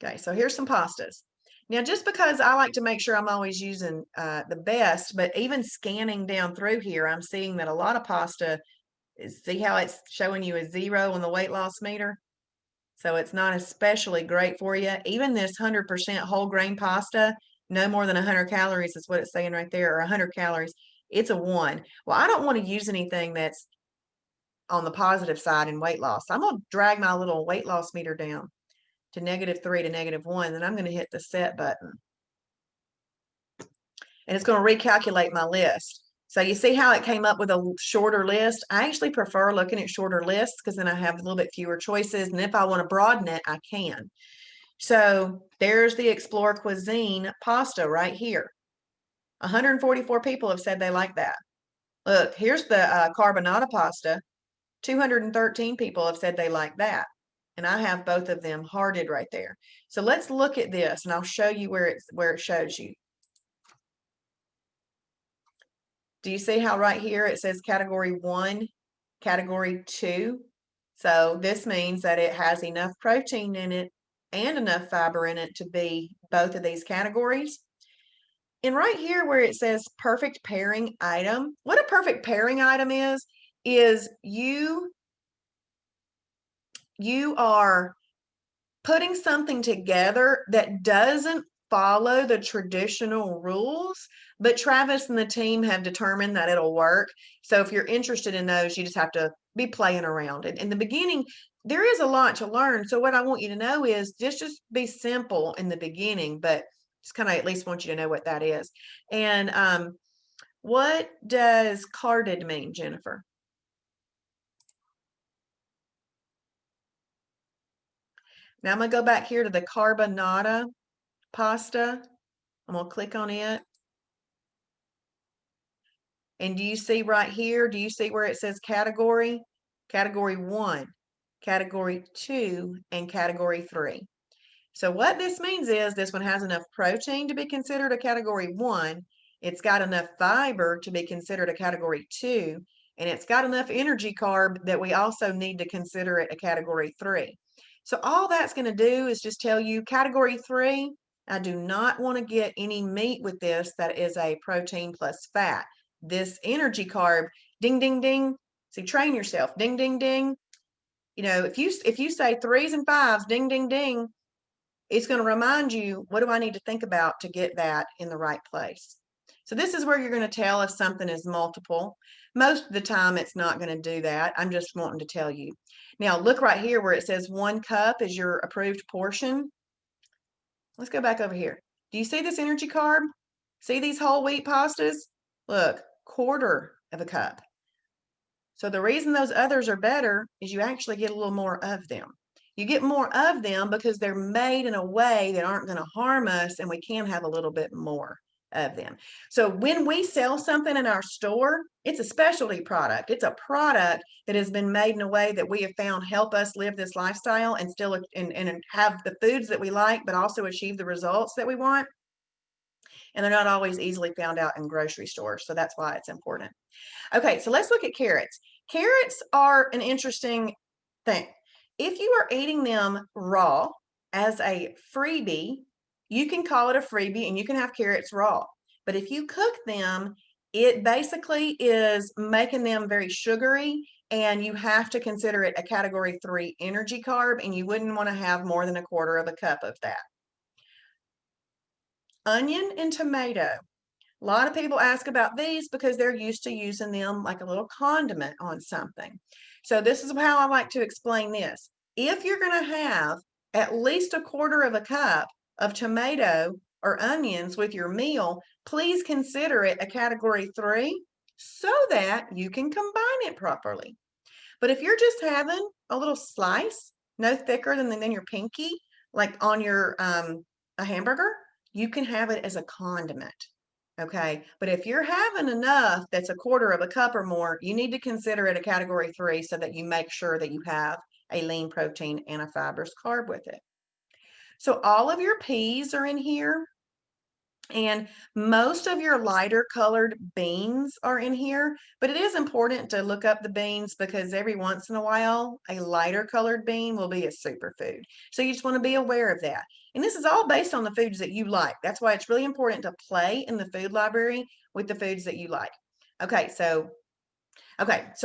Speaker 1: Okay, so here's some pastas. Now, just because I like to make sure I'm always using the best, but even scanning down through here, I'm seeing that a lot of pasta see how it's showing you a 0 on the weight loss meter? So it's not especially great for you. Even this 100% whole grain pasta, no more than 100 calories is what it's saying right there, or 100 calories. It's a 1. Well, I don't want to use anything that's on the positive side in weight loss. I'm going to drag my little weight loss meter down to -3 to -1, then I'm going to hit the set button. And it's going to recalculate my list. So you see how it came up with a shorter list? I actually prefer looking at shorter lists because then I have a little bit fewer choices. And if I want to broaden it, I can. So there's the Explore Cuisine pasta right here. 144 people have said they like that. Look, here's the carbonara pasta. 213 people have said they like that. And I have both of them hearted right there. So let's look at this and I'll show you where it shows you. Do you see how right here it says category 1, category 2? So this means that it has enough protein in it and enough fiber in it to be both of these categories. And right here where it says perfect pairing item, what a perfect pairing item is you are putting something together that doesn't follow the traditional rules, but Travis and the team have determined that it'll work. So if you're interested in those, you just have to be playing around. And in the beginning, there is a lot to learn. So what I want you to know is just be simple in the beginning, but just kind of at least want you to know what that is. And what does carded mean, Jennifer? Now I'm going to go back here to the carbonara pasta. I'm going to click on it. And do you see right here, do you see where it says category? Category 1, category 2, and category 3. So what this means is this one has enough protein to be considered a category 1. It's got enough fiber to be considered a category 2. And it's got enough energy carb that we also need to consider it a category 3. So all that's going to do is just tell you category 3, I do not want to get any meat with this that is a protein plus fat. This energy carb, ding, ding, ding. See, train yourself, ding, ding, ding. You know, if you say 3s and 5s, ding, ding, ding, it's going to remind you, what do I need to think about to get that in the right place? So this is where you're going to tell if something is multiple. Most of the time, it's not going to do that. I'm just wanting to tell you. Now, look right here where it says 1 cup is your approved portion. Let's go back over here. Do you see this energy carb? See these whole wheat pastas? Look, 1/4 of a cup. So the reason those others are better is you actually get a little more of them. You get more of them because they're made in a way that aren't going to harm us, and we can have a little bit more of them. So when we sell something in our store, it's a specialty product. It's a product that has been made in a way that we have found help us live this lifestyle and still and have the foods that we like, but also achieve the results that we want. And they're not always easily found out in grocery stores. So that's why it's important. Okay, so let's look at carrots. Carrots are an interesting thing. If you are eating them raw as a freebie, you can call it a freebie and you can have carrots raw. But if you cook them, it basically is making them very sugary, and you have to consider it a category 3 energy carb, and you wouldn't want to have more than 1/4 of a cup of that. Onion and tomato. A lot of people ask about these because they're used to using them like a little condiment on something. So this is how I like to explain this. If you're going to have at least 1/4 of a cup of tomato or onions with your meal, please consider it a category 3 so that you can combine it properly. But if you're just having a little slice, no thicker than your pinky, like on your a hamburger, you can have it as a condiment. Okay, but if you're having enough that's 1/4 of a cup or more, you need to consider it a category 3 so that you make sure that you have a lean protein and a fibrous carb with it. So all of your peas are in here, and most of your lighter colored beans are in here, but it is important to look up the beans because every once in a while, a lighter colored bean will be a superfood. So you just want to be aware of that. And this is all based on the foods that you like. That's why it's really important to play in the food library with the foods that you like. Okay, so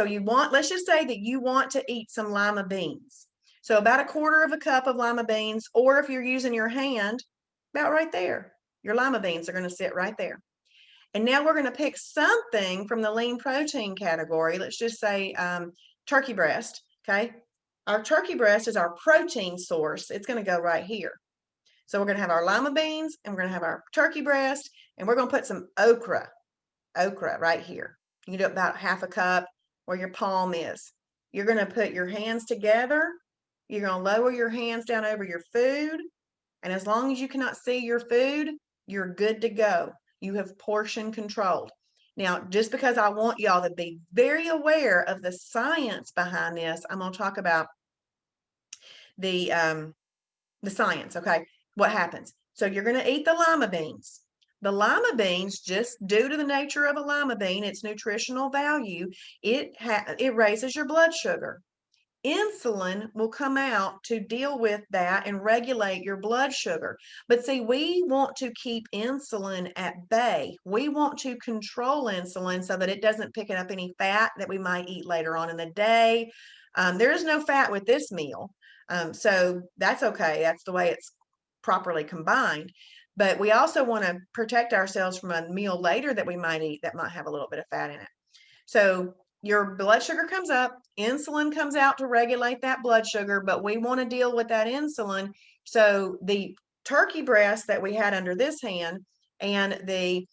Speaker 1: you want, let's just say that you want to eat some lima beans. So about 1/4 of a cup of lima beans, or if you're using your hand, about right there. Your lima beans are going to sit right there. And now we're going to pick something from the lean protein category. Let's just say turkey breast. Okay. Our turkey breast is our protein source. It's going to go right here. So we're going to have our lima beans, and we're going to have our turkey breast, and we're going to put some okra right here. You can do about 1/2 a cup where your palm is. You're going to put your hands together. You're going to lower your hands down over your food. And as long as you cannot see your food, you're good to go. You have portion controlled. Now, just because I want y'all to be very aware of the science behind this, I'm going to talk about the science, okay? What happens? So you're going to eat the lima beans. The lima beans, just due to the nature of a lima bean, its nutritional value, it raises your blood sugar. Insulin will come out to deal with that and regulate your blood sugar. But see, we want to keep insulin at bay. We want to control insulin so that it doesn't pick up any fat that we might eat later on in the day. There is no fat with this meal. So that's okay. That's the way it's properly combined. But we also want to protect ourselves from a meal later that we might eat that might have a little bit of fat in it. So your blood sugar comes up, insulin comes out to regulate that blood sugar, but we want to deal with that insulin. So the turkey breast that we had under this hand and the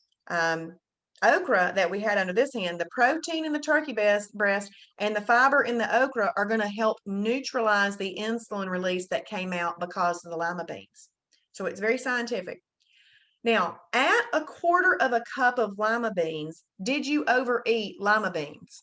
Speaker 1: okra that we had under this hand, the protein in the turkey breast and the fiber in the okra are going to help neutralize the insulin release that came out because of the lima beans. So it's very scientific. Now, at 1/4 of a cup of lima beans, did you overeat lima beans?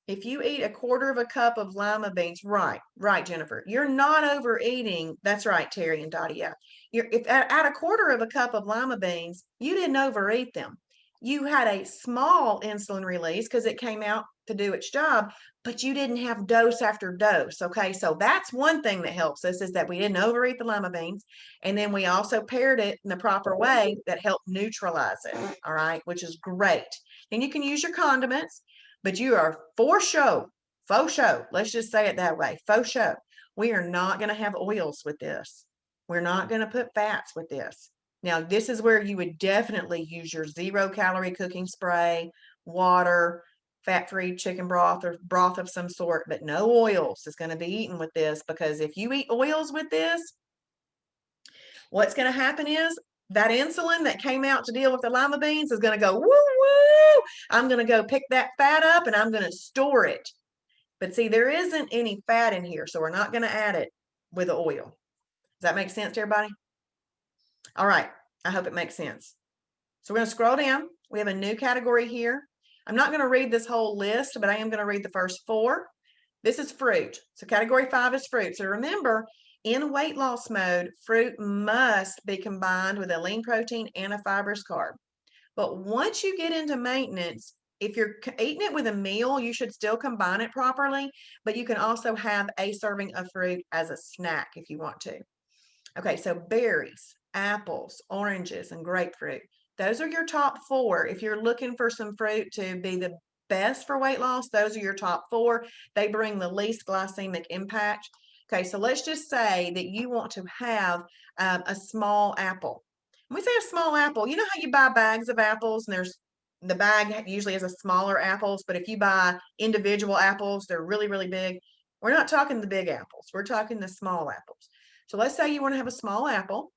Speaker 1: If you eat 1/4 of a cup of lima beans, right, Jennifer, you're not overeating. That's right, Terry and Dottie. Yeah, if at 1/4 of a cup of lima beans, you didn't overeat them. you had a small insulin release because it came out to do its job, but you didn't have dose after dose. Okay, so that's one thing that helps us, is that we didn't overeat the lima beans, and then we also paired it in the proper way that helped neutralize it. All right, which is great. And you can use your condiments, but you are for show, faux show. Let's just say it that way, faux show. We are not going to have oils with this. We're not going to put fats with this. Now, this is where you would definitely use your 0-calorie cooking spray, water, fat-free chicken broth or broth of some sort, but no oils is going to be eaten with this, because if you eat oils with this, what's going to happen is that insulin that came out to deal with the lima beans is going to go, woo, woo, I'm going to go pick that fat up and I'm going to store it. But see, there isn't any fat in here, so we're not going to add it with the oil. Does that make sense to everybody? All right, I hope it makes sense. So we're going to scroll down. We have a new category here. I'm not going to read this whole list, but I am going to read the first 4. This is fruit. So category 5 is fruit. So remember, in weight loss mode, fruit must be combined with a lean protein and a fibrous carb. But once you get into maintenance, if you're eating it with a meal, you should still combine it properly, but you can also have a serving of fruit as a snack if you want to. Okay, so berries, apples, oranges, and grapefruit. Those are your top 4. If you're looking for some fruit to be the best for weight loss, those are your top 4. They bring the least glycemic impact. Okay, so let's just say that you want to have a small apple. When we say a small apple, you know how you buy bags of apples and there's the bag usually has a smaller apples, but if you buy individual apples, they're really, really big. We're not talking the big apples. We're talking the small apples. So let's say you want to have a small apple,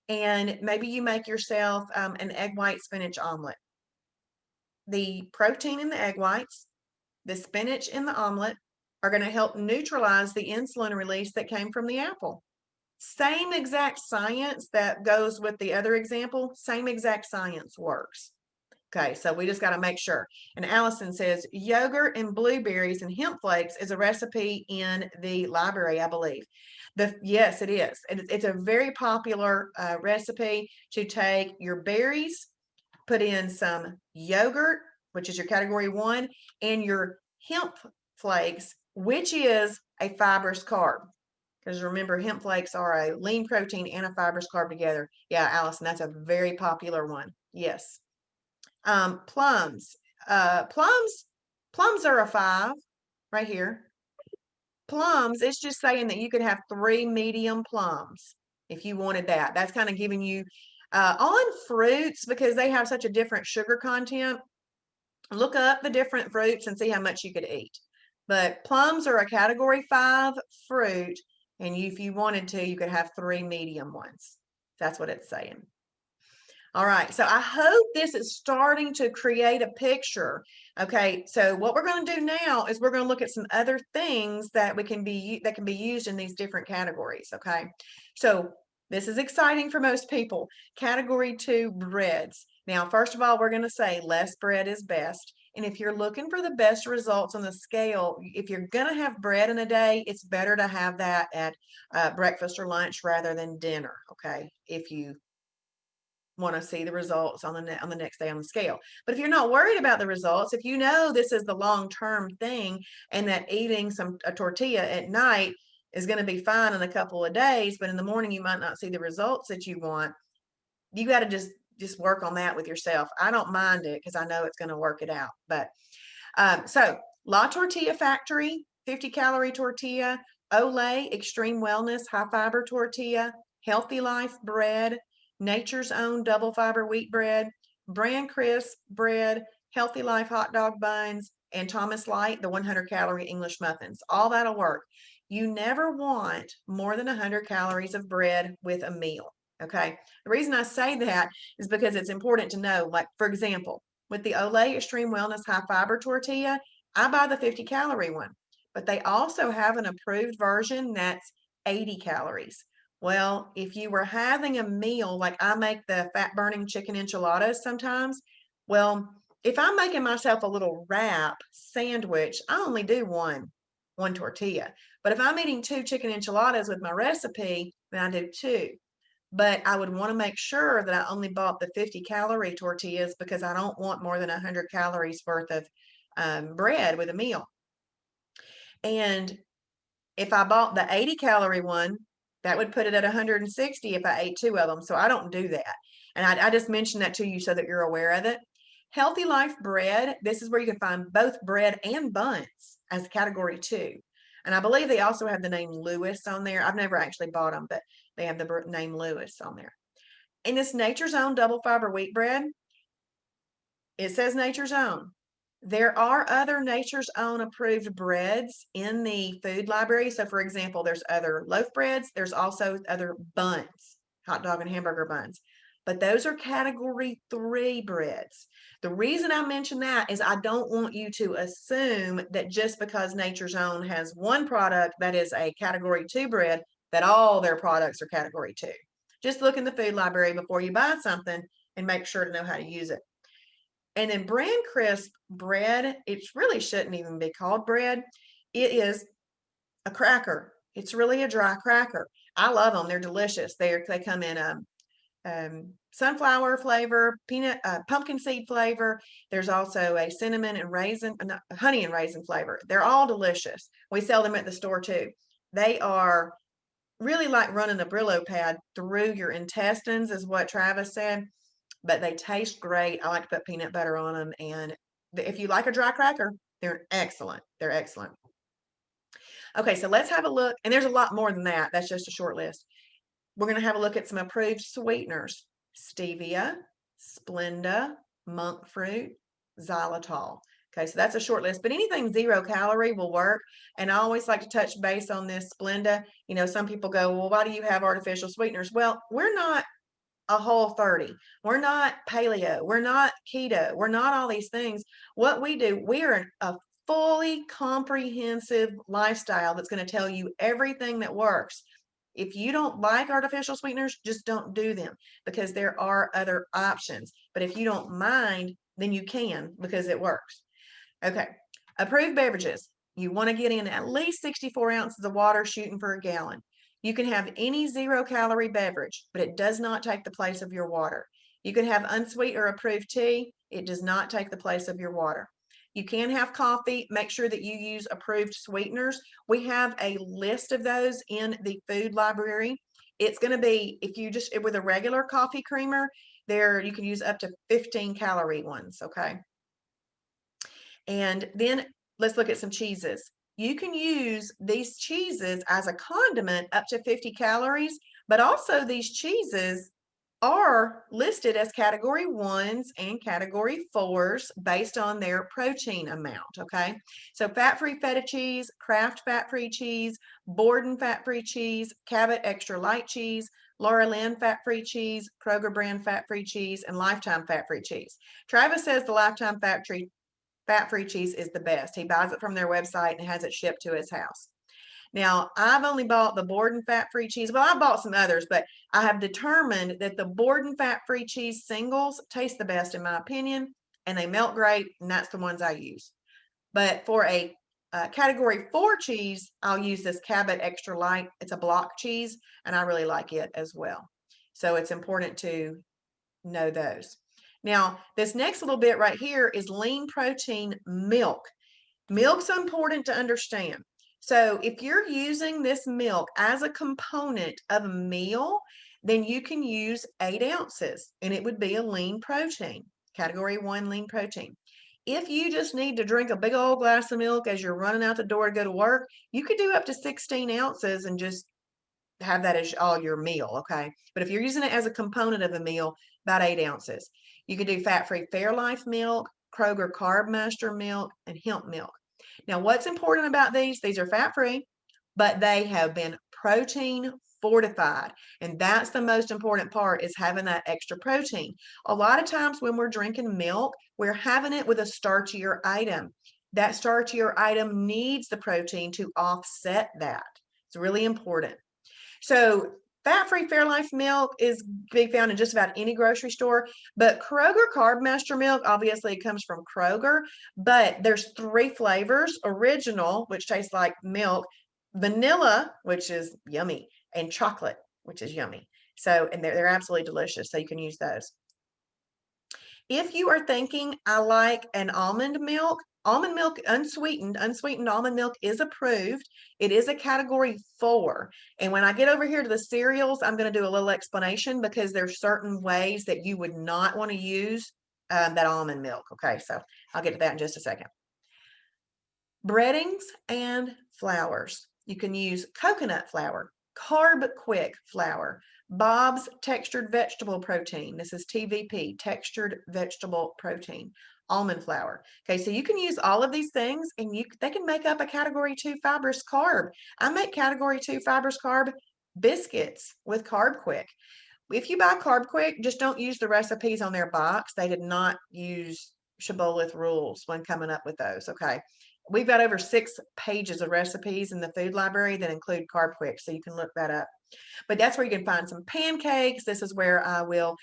Speaker 1: and maybe you make yourself an egg white spinach omelet. The protein in the egg whites, the spinach in the omelet are going to help neutralize the insulin release that came from the apple. Same exact science that goes with the other example, same exact science works. Okay, so we just got to make sure. And Allison says yogurt and blueberries and hemp flakes is a recipe in the library, I believe. Yes, it is. It's a very popular recipe to take your berries, put in some yogurt, which is your category 1, and your hemp flakes, which is a fibrous carb. Because remember, hemp flakes are a lean protein and a fibrous carb together. Yeah, Allison, that's a very popular one. Yes. Plums. Plums are a 5 right here. Plums, it's just saying that you could have 3 medium plums if you wanted that. That's kind of giving you on fruits, because they have such a different sugar content. Look up the different fruits and see how much you could eat. But plums are a category 5 fruit, and if you wanted to, you could have 3 medium ones. That's what it's saying. All right, so I hope this is starting to create a picture. Okay, so what we're going to do now is we're going to look at some other things that can be used in these different categories. Okay, so this is exciting for most people. Category 2, breads. Now, first of all, we're going to say less bread is best. And if you're looking for the best results on the scale, if you're going to have bread in a day, it's better to have that at breakfast or lunch rather than dinner. Okay, if you want to see the results on the next day on the scale. But if you're not worried about the results, if you know this is the long-term thing and that eating a tortilla at night is going to be fine in a couple of days, but in the morning you might not see the results that you want, you got to just work on that with yourself. I don't mind it because I know it's going to work it out. But so La Tortilla Factory, 50-calorie tortilla, Olay Extreme Wellness high fiber tortilla, Healthy Life bread, Nature's Own double fiber wheat bread, Brand Crisp bread, Healthy Life hot dog buns, and Thomas Light, the 100-calorie English muffins. All that'll work. You never want more than 100 calories of bread with a meal. Okay. The reason I say that is because it's important to know, like, for example, with the Olay Extreme Wellness high fiber tortilla, I buy the 50-calorie one, but they also have an approved version that's 80 calories. Well, if you were having a meal, like I make the fat-burning chicken enchiladas sometimes, well, if I'm making myself a little wrap sandwich, I only do one tortilla. But if I'm eating 2 chicken enchiladas with my recipe, then I do 2. but I would want to make sure that I only bought the 50-calorie tortillas because I don't want more than 100 calories worth of bread with a meal. And if I bought the 80-calorie one, that would put it at 160 if I ate 2 of them. So I don't do that. And I just mentioned that to you so that you're aware of it. Healthy Life bread, this is where you can find both bread and buns as category 2. And I believe they also have the name Lewis on there. I've never actually bought them, but they have the name Lewis on there. And this Nature's Own double fiber wheat bread, it says Nature's Own. There are other Nature's Own approved breads in the food library. So for example, there's other loaf breads. There's also other buns, hot dog and hamburger buns. But those are category 3 breads. The reason I mention that is I don't want you to assume that just because Nature's Own has one product that is a category 2 bread, that all their products are category 2. Just look in the food library before you buy something and make sure to know how to use it. And then Bran Crisp bread, it really shouldn't even be called bread. It is a cracker. It's really a dry cracker. I love them. They're delicious. They come in sunflower flavor, pumpkin seed flavor. There's also a cinnamon and raisin, honey and raisin flavor. They're all delicious. We sell them at the store too. They are really like running a Brillo pad through your intestines, is what Travis said. But they taste great. I like to put peanut butter on them. And if you like a dry cracker, they're excellent. They're excellent. Okay, so let's have a look. And there's a lot more than that. That's just a short list. We're going to have a look at some approved sweeteners: stevia, Splenda, monk fruit, xylitol. Okay, so that's a short list, but anything 0 calorie will work. And I always like to touch base on this Splenda. You know, some people go, well, why do you have artificial sweeteners? Well, we're not a Whole30. We're not paleo. We're not keto. We're not all these things. What we do, we are a fully comprehensive lifestyle that's going to tell you everything that works. If you don't like artificial sweeteners, just don't do them because there are other options. But if you don't mind, then you can because it works. Okay, approved beverages. You want to get in at least 64 ounces of water shooting for a gallon. You can have any 0 calorie beverage, but it does not take the place of your water. You can have unsweet or approved tea. It does not take the place of your water. You can have coffee. Make sure that you use approved sweeteners. We have a list of those in the food library. It's going to be, if you just, with a regular coffee creamer, there you can use up to 15 calorie ones, okay? And then let's look at some cheeses. You can use these cheeses as a condiment up to 50 calories, but also these cheeses are listed as category 1s and category 4s based on their protein amount, okay? So fat-free feta cheese, Kraft fat-free cheese, Borden fat-free cheese, Cabot extra light cheese, Laura Lynn fat-free cheese, Kroger brand fat-free cheese, and Lifetime fat-free cheese. Travis says the Lifetime fat-free cheese is the best. He buys it from their website and has it shipped to his house. Now, I've only bought the Borden fat-free cheese. Well, I bought some others, but I have determined that the Borden fat-free cheese singles taste the best in my opinion, and they melt great, and that's the ones I use. But for a category 4 cheese, I'll use this Cabot extra light. It's a block cheese, and I really like it as well. So it's important to know those. Now, this next little bit right here is lean protein milk. Milk's important to understand. So if you're using this milk as a component of a meal, then you can use 8 ounces, and it would be a lean protein, category 1 lean protein. If you just need to drink a big old glass of milk as you're running out the door to go to work, you could do up to 16 ounces and just have that as all your meal, okay? But if you're using it as a component of a meal, about 8 ounces. You could do fat-free Fairlife milk, Kroger Carb Master milk, and hemp milk. Now, what's important about these are fat-free, but they have been protein fortified. And that's the most important part, is having that extra protein. A lot of times when we're drinking milk, we're having it with a starchier item. That starchier item needs the protein to offset that. It's really important. So fat-free Fairlife milk is being found in just about any grocery store, but Kroger Carb Master milk, obviously it comes from Kroger, but there's 3 flavors: original, which tastes like milk, vanilla, which is yummy, and chocolate, which is yummy. So, and they're absolutely delicious. So you can use those. If you are thinking, I like an almond milk unsweetened almond milk is approved. It is a category 4. And when I get over here to the cereals, I'm going to do a little explanation because there's certain ways that you would not want to use that almond milk. Okay, so I'll get to that in just a second. Breadings and flours. You can use coconut flour, Carb Quick flour, Bob's textured vegetable protein. This is TVP, textured vegetable protein, almond flour. Okay, so you can use all of these things and they can make up a category 2 fibrous carb. I make category 2 fibrous carb biscuits with Carb Quick. If you buy Carb Quick, just don't use the recipes on their box. They did not use shibboleth rules when coming up with those, okay? We've got over 6 pages of recipes in the food library that include Carb Quick, so you can look that up. But that's where you can find some pancakes. This is where I will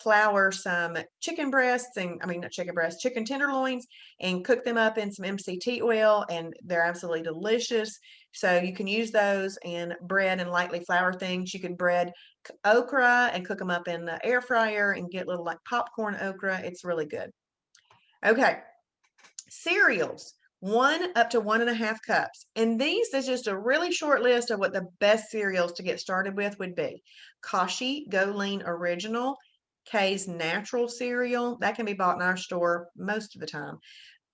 Speaker 1: flour some chicken breasts chicken tenderloins and cook them up in some MCT oil, and they're absolutely delicious. So you can use those and bread and lightly flour things. You can bread okra and cook them up in the air fryer and get little like popcorn okra. It's really good. Okay, cereals. 1 up to 1.5 cups. And these is just a really short list of what the best cereals to get started with would be. Kashi Go Lean Original, K's Natural Cereal. That can be bought in our store most of the time.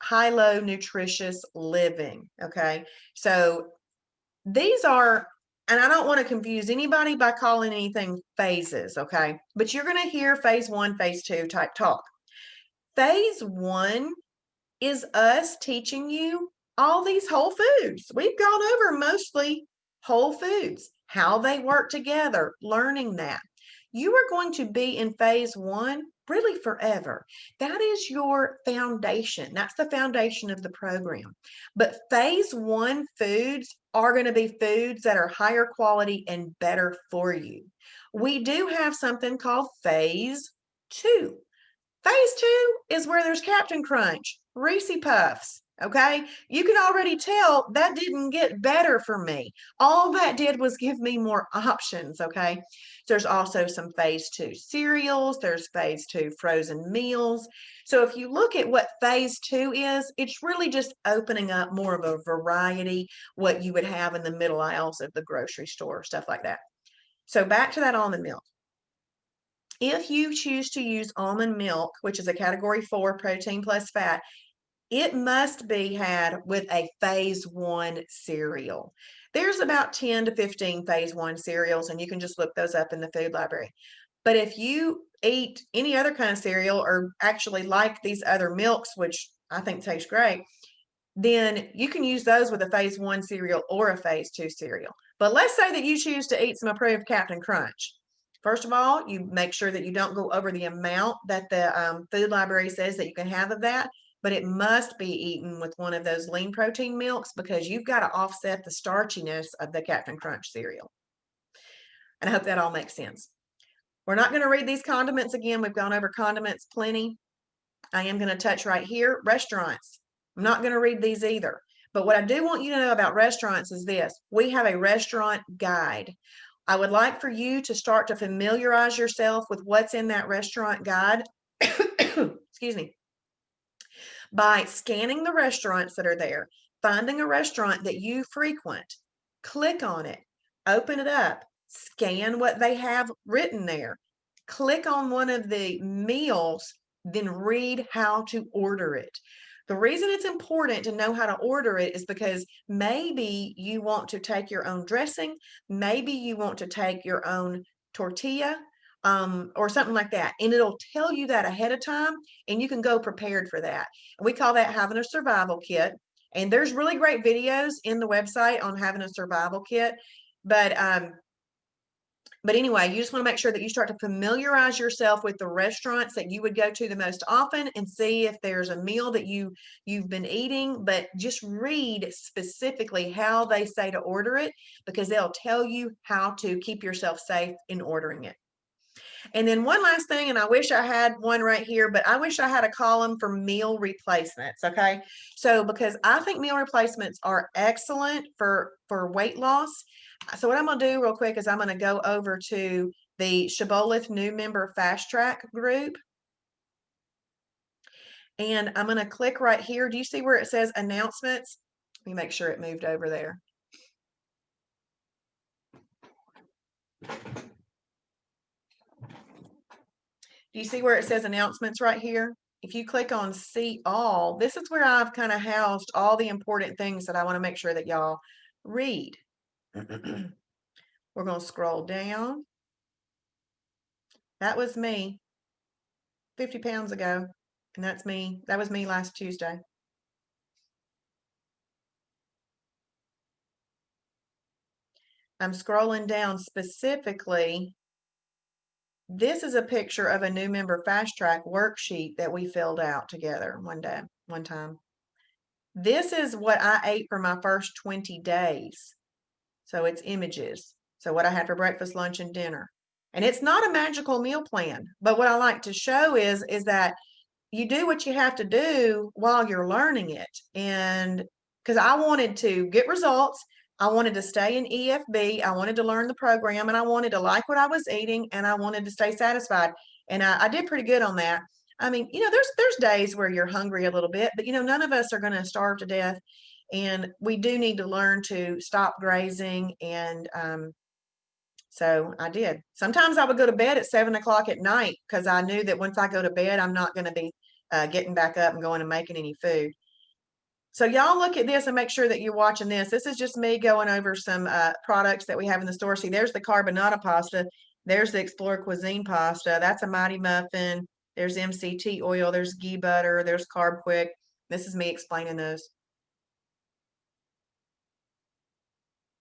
Speaker 1: High-Low Nutritious Living. Okay, so these are, and I don't want to confuse anybody by calling anything phases. Okay, but you're going to hear phase 1, phase 2 type talk. Phase 1 is us teaching you all these whole foods. We've gone over mostly whole foods, how they work together, learning that. You are going to be in phase 1 really forever. That is your foundation. That's the foundation of the program. But phase 1 foods are going to be foods that are higher quality and better for you. We do have something called phase 2. Phase 2 is where there's Captain Crunch, Reese Puffs. Okay, you can already tell that didn't get better for me. All that did was give me more options. Okay, there's also some phase 2 cereals, there's phase 2 frozen meals. So if you look at what phase 2 is, it's really just opening up more of a variety, what you would have in the middle aisles of the grocery store, stuff like that. So back to that almond milk. If you choose to use almond milk, which is a category 4 protein plus fat, it must be had with a phase 1 cereal. There's about 10 to 15 phase 1 cereals, and you can just look those up in the food library. But if you eat any other kind of cereal or actually like these other milks, which I think taste great, then you can use those with a phase 1 cereal or a phase 2 cereal. But let's say that you choose to eat some approved Captain Crunch. First of all, you make sure that you don't go over the amount that the food library says that you can have of that, but it must be eaten with one of those lean protein milks because you've got to offset the starchiness of the Captain Crunch cereal. And I hope that all makes sense. We're not going to read these condiments again. We've gone over condiments plenty. I am going to touch right here, restaurants. I'm not going to read these either. But what I do want you to know about restaurants is this. We have a restaurant guide. I would like for you to start to familiarize yourself with what's in that restaurant guide. Excuse me. By scanning the restaurants that are there, finding a restaurant that you frequent, click on it, open it up, scan what they have written there, click on one of the meals, then read how to order it. The reason it's important to know how to order it is because maybe you want to take your own dressing, maybe you want to take your own tortilla, or something like that. And it'll tell you that ahead of time, and you can go prepared for that. And we call that having a survival kit. And there's really great videos in the website on having a survival kit. But anyway, you just want to make sure that you start to familiarize yourself with the restaurants that you would go to the most often and see if there's a meal that you've been eating, but just read specifically how they say to order it because they'll tell you how to keep yourself safe in ordering it. And then one last thing, and I wish I had one right here, but I wish I had a column for meal replacements, okay? So because I think meal replacements are excellent for weight loss. So what I'm going to do real quick is I'm going to go over to the Shibboleth new member fast track group. And I'm going to click right here. Do you see where it says announcements? Let me make sure it moved over there. Do you see where it says announcements right here? If you click on see all, this is where I've kind of housed all the important things that I want to make sure that y'all read. We're going to scroll down. That was me 50 pounds ago. And that's me. That was me last Tuesday. I'm scrolling down specifically. This is a picture of a new member fast track worksheet that we filled out together one time. This is what I ate for my first 20 days. So it's images. So what I had for breakfast, lunch, and dinner. And it's not a magical meal plan, but what I like to show is that you do what you have to do while you're learning it. And because I wanted to get results, I wanted to stay in EFB, I wanted to learn the program, and I wanted to like what I was eating, and I wanted to stay satisfied. And I did pretty good on that. I mean, there's days where you're hungry a little bit, but none of us are going to starve to death. And we do need to learn to stop grazing. And so I did. Sometimes I would go to bed at 7 o'clock at night because I knew that once I go to bed, I'm not going to be getting back up and going and making any food. So y'all look at this and make sure that you're watching this. This is just me going over some products that we have in the store. See, there's the carbonara pasta. There's the Explore Cuisine pasta. That's a Mighty Muffin. There's MCT oil. There's ghee butter. There's Carb Quick. This is me explaining those.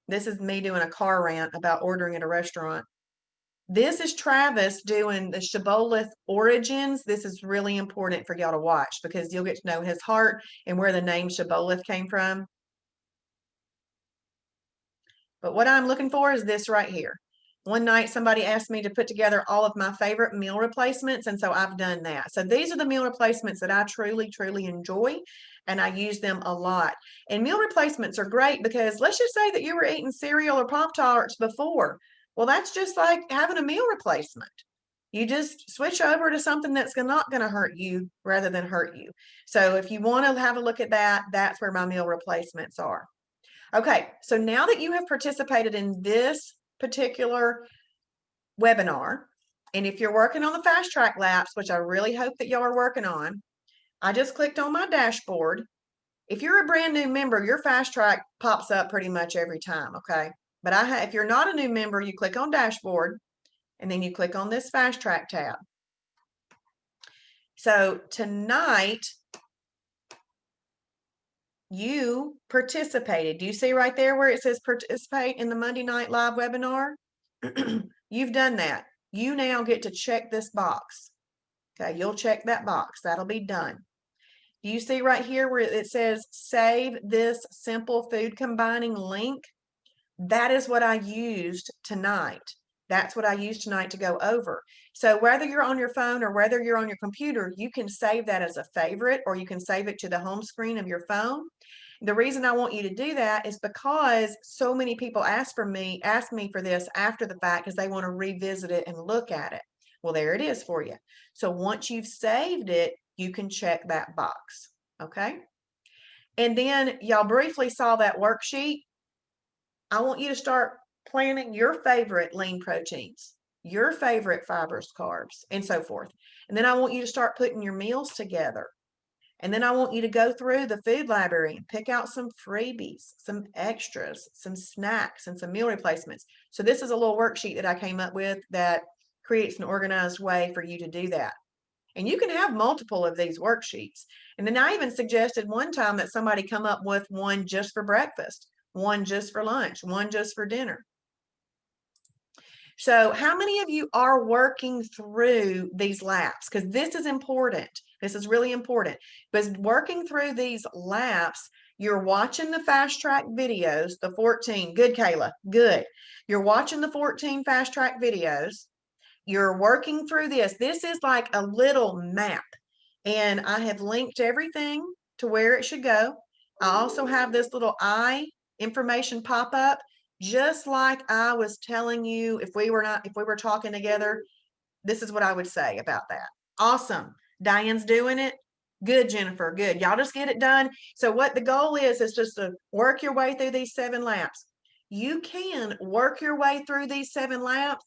Speaker 1: This is me doing a car rant about ordering at a restaurant. This is Travis doing the Shibboleth origins. This is really important for y'all to watch because you'll get to know his heart and where the name Shibboleth came from. But what I'm looking for is this right here. One night somebody asked me to put together all of my favorite meal replacements, and so I've done that. So these are the meal replacements that I truly, truly enjoy, and I use them a lot. And meal replacements are great because let's just say that you were eating cereal or Pop-Tarts before. Well, that's just like having a meal replacement. You just switch over to something that's not going to hurt you rather than hurt you. So if you want to have a look at that, that's where my meal replacements are. Okay, so now that you have participated in this particular webinar, and if you're working on the fast track laps, which I really hope that y'all are working on, I just clicked on my dashboard. If you're a brand new member, your fast track pops up pretty much every time, okay? But if you're not a new member, you click on dashboard, and then you click on this fast track tab. So tonight, you participated. Do you see right there where it says participate in the Monday Night Live webinar? You've done that. You now get to check this box. Okay, you'll check that box. That'll be done. Do you see right here where it says save this simple food combining link? That is what I used tonight. That's what I used tonight to go over. So whether you're on your phone or whether you're on your computer, you can save that as a favorite or you can save it to the home screen of your phone. The reason I want you to do that is because so many people ask me for this after the fact because they want to revisit it and look at it. Well, there it is for you. So once you've saved it, you can check that box. Okay. And then y'all briefly saw that worksheet. I want you to start planning your favorite lean proteins, your favorite fibrous carbs, and so forth. And then I want you to start putting your meals together. And then I want you to go through the food library and pick out some freebies, some extras, some snacks, and some meal replacements. So this is a little worksheet that I came up with that creates an organized way for you to do that. And you can have multiple of these worksheets. And then I even suggested one time that somebody come up with one just for breakfast, one just for lunch, one just for dinner. So how many of you are working through these laps? Because this is important. This is really important. Because working through these laps, you're watching the fast track videos, the 14. Good, Kayla. Good. You're watching the 14 fast track videos. You're working through this. This is like a little map. And I have linked everything to where it should go. I also have this little eye information pop up just like I was telling you, if we were talking together, this is what I would say about that. Awesome. Diane's doing it. Good, Jennifer. Good. Y'all just get it done. So what the goal is just to work your way through these 7 laps. You can work your way through these 7 laps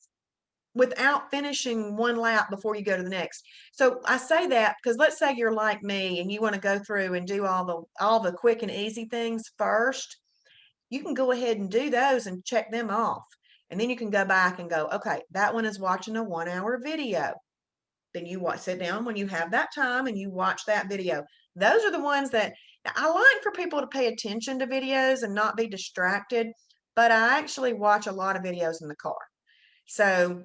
Speaker 1: without finishing 1 lap before you go to the next. So I say that because let's say you're like me and you want to go through and do all the quick and easy things first. You can go ahead and do those and check them off. And then you can go back and go, okay, that one is watching a 1-hour video. Then you sit down when you have that time and you watch that video. Those are the ones that I like for people to pay attention to videos and not be distracted. But I actually watch a lot of videos in the car. So,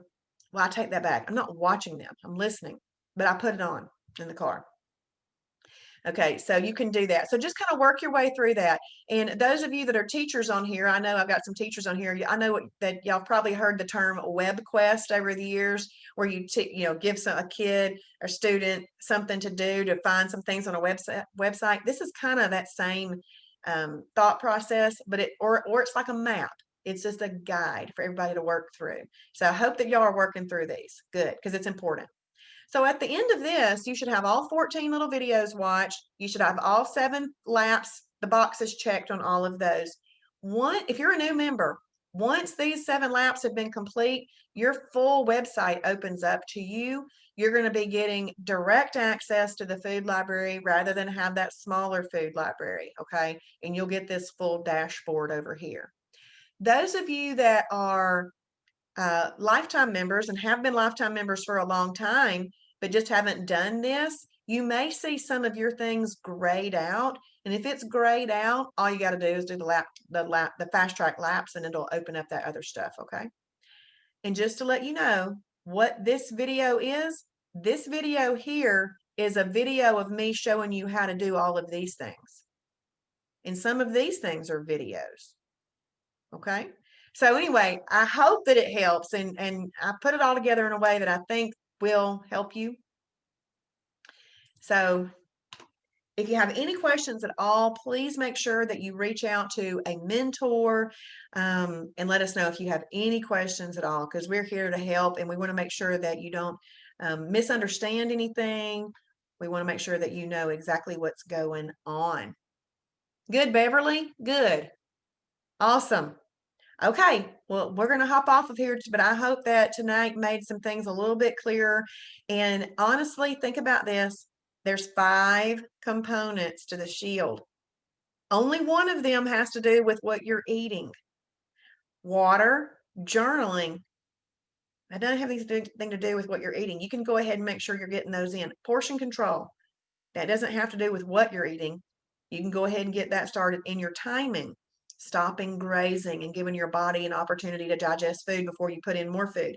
Speaker 1: well, I take that back. I'm not watching them. I'm listening, but I put it on in the car. Okay, so you can do that. So just kind of work your way through that. And those of you that are teachers on here, I know I've got some teachers on here. I know that y'all probably heard the term web quest over the years, where you give a kid or student something to do to find some things on a website. This is kind of that same thought process, but or it's like a map. It's just a guide for everybody to work through. So I hope that y'all are working through these. Good, because it's important. So at the end of this, you should have all 14 little videos watched. You should have all 7 laps, the boxes checked on all of those. If you're a new member, once these 7 laps have been complete, your full website opens up to you. You're going to be getting direct access to the food library rather than have that smaller food library, okay? And you'll get this full dashboard over here. Those of you that are lifetime members and have been lifetime members for a long time, but just haven't done this, you may see some of your things grayed out. And if it's grayed out, all you got to do is do the fast track laps, and it'll open up that other stuff. Okay. And just to let you know what this video is, this video here is a video of me showing you how to do all of these things. And some of these things are videos. Okay. So anyway, I hope that it helps, and I put it all together in a way that I think will help you. So if you have any questions at all, please make sure that you reach out to a mentor and let us know if you have any questions at all, because we're here to help, and we want to make sure that you don't misunderstand anything. We want to make sure that you know exactly what's going on. Good, Beverly? Good. Awesome. Okay, well, we're going to hop off of here, but I hope that tonight made some things a little bit clearer. And honestly, think about this. There's 5 components to the shield. Only one of them has to do with what you're eating. Water, journaling, that doesn't have anything to do with what you're eating. You can go ahead and make sure you're getting those in. Portion control, that doesn't have to do with what you're eating. You can go ahead and get that started in your timing. Stopping grazing and giving your body an opportunity to digest food before you put in more food.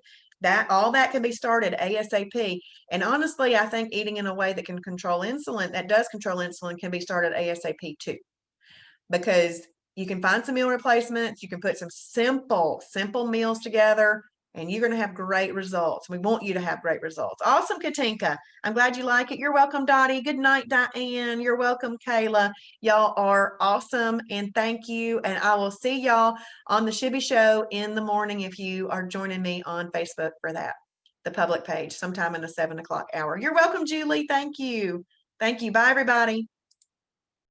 Speaker 1: All that can be started ASAP. And honestly, I think eating in a way that can control insulin, that does control insulin, can be started ASAP too. Because you can find some meal replacements, you can put some simple meals together, and you're going to have great results. We want you to have great results. Awesome, Katinka. I'm glad you like it. You're welcome, Dottie. Good night, Diane. You're welcome, Kayla. Y'all are awesome, and thank you. And I will see y'all on the Shibby Show in the morning if you are joining me on Facebook for that, the public page, sometime in the 7 o'clock hour. You're welcome, Julie. Thank you. Thank you. Bye, everybody.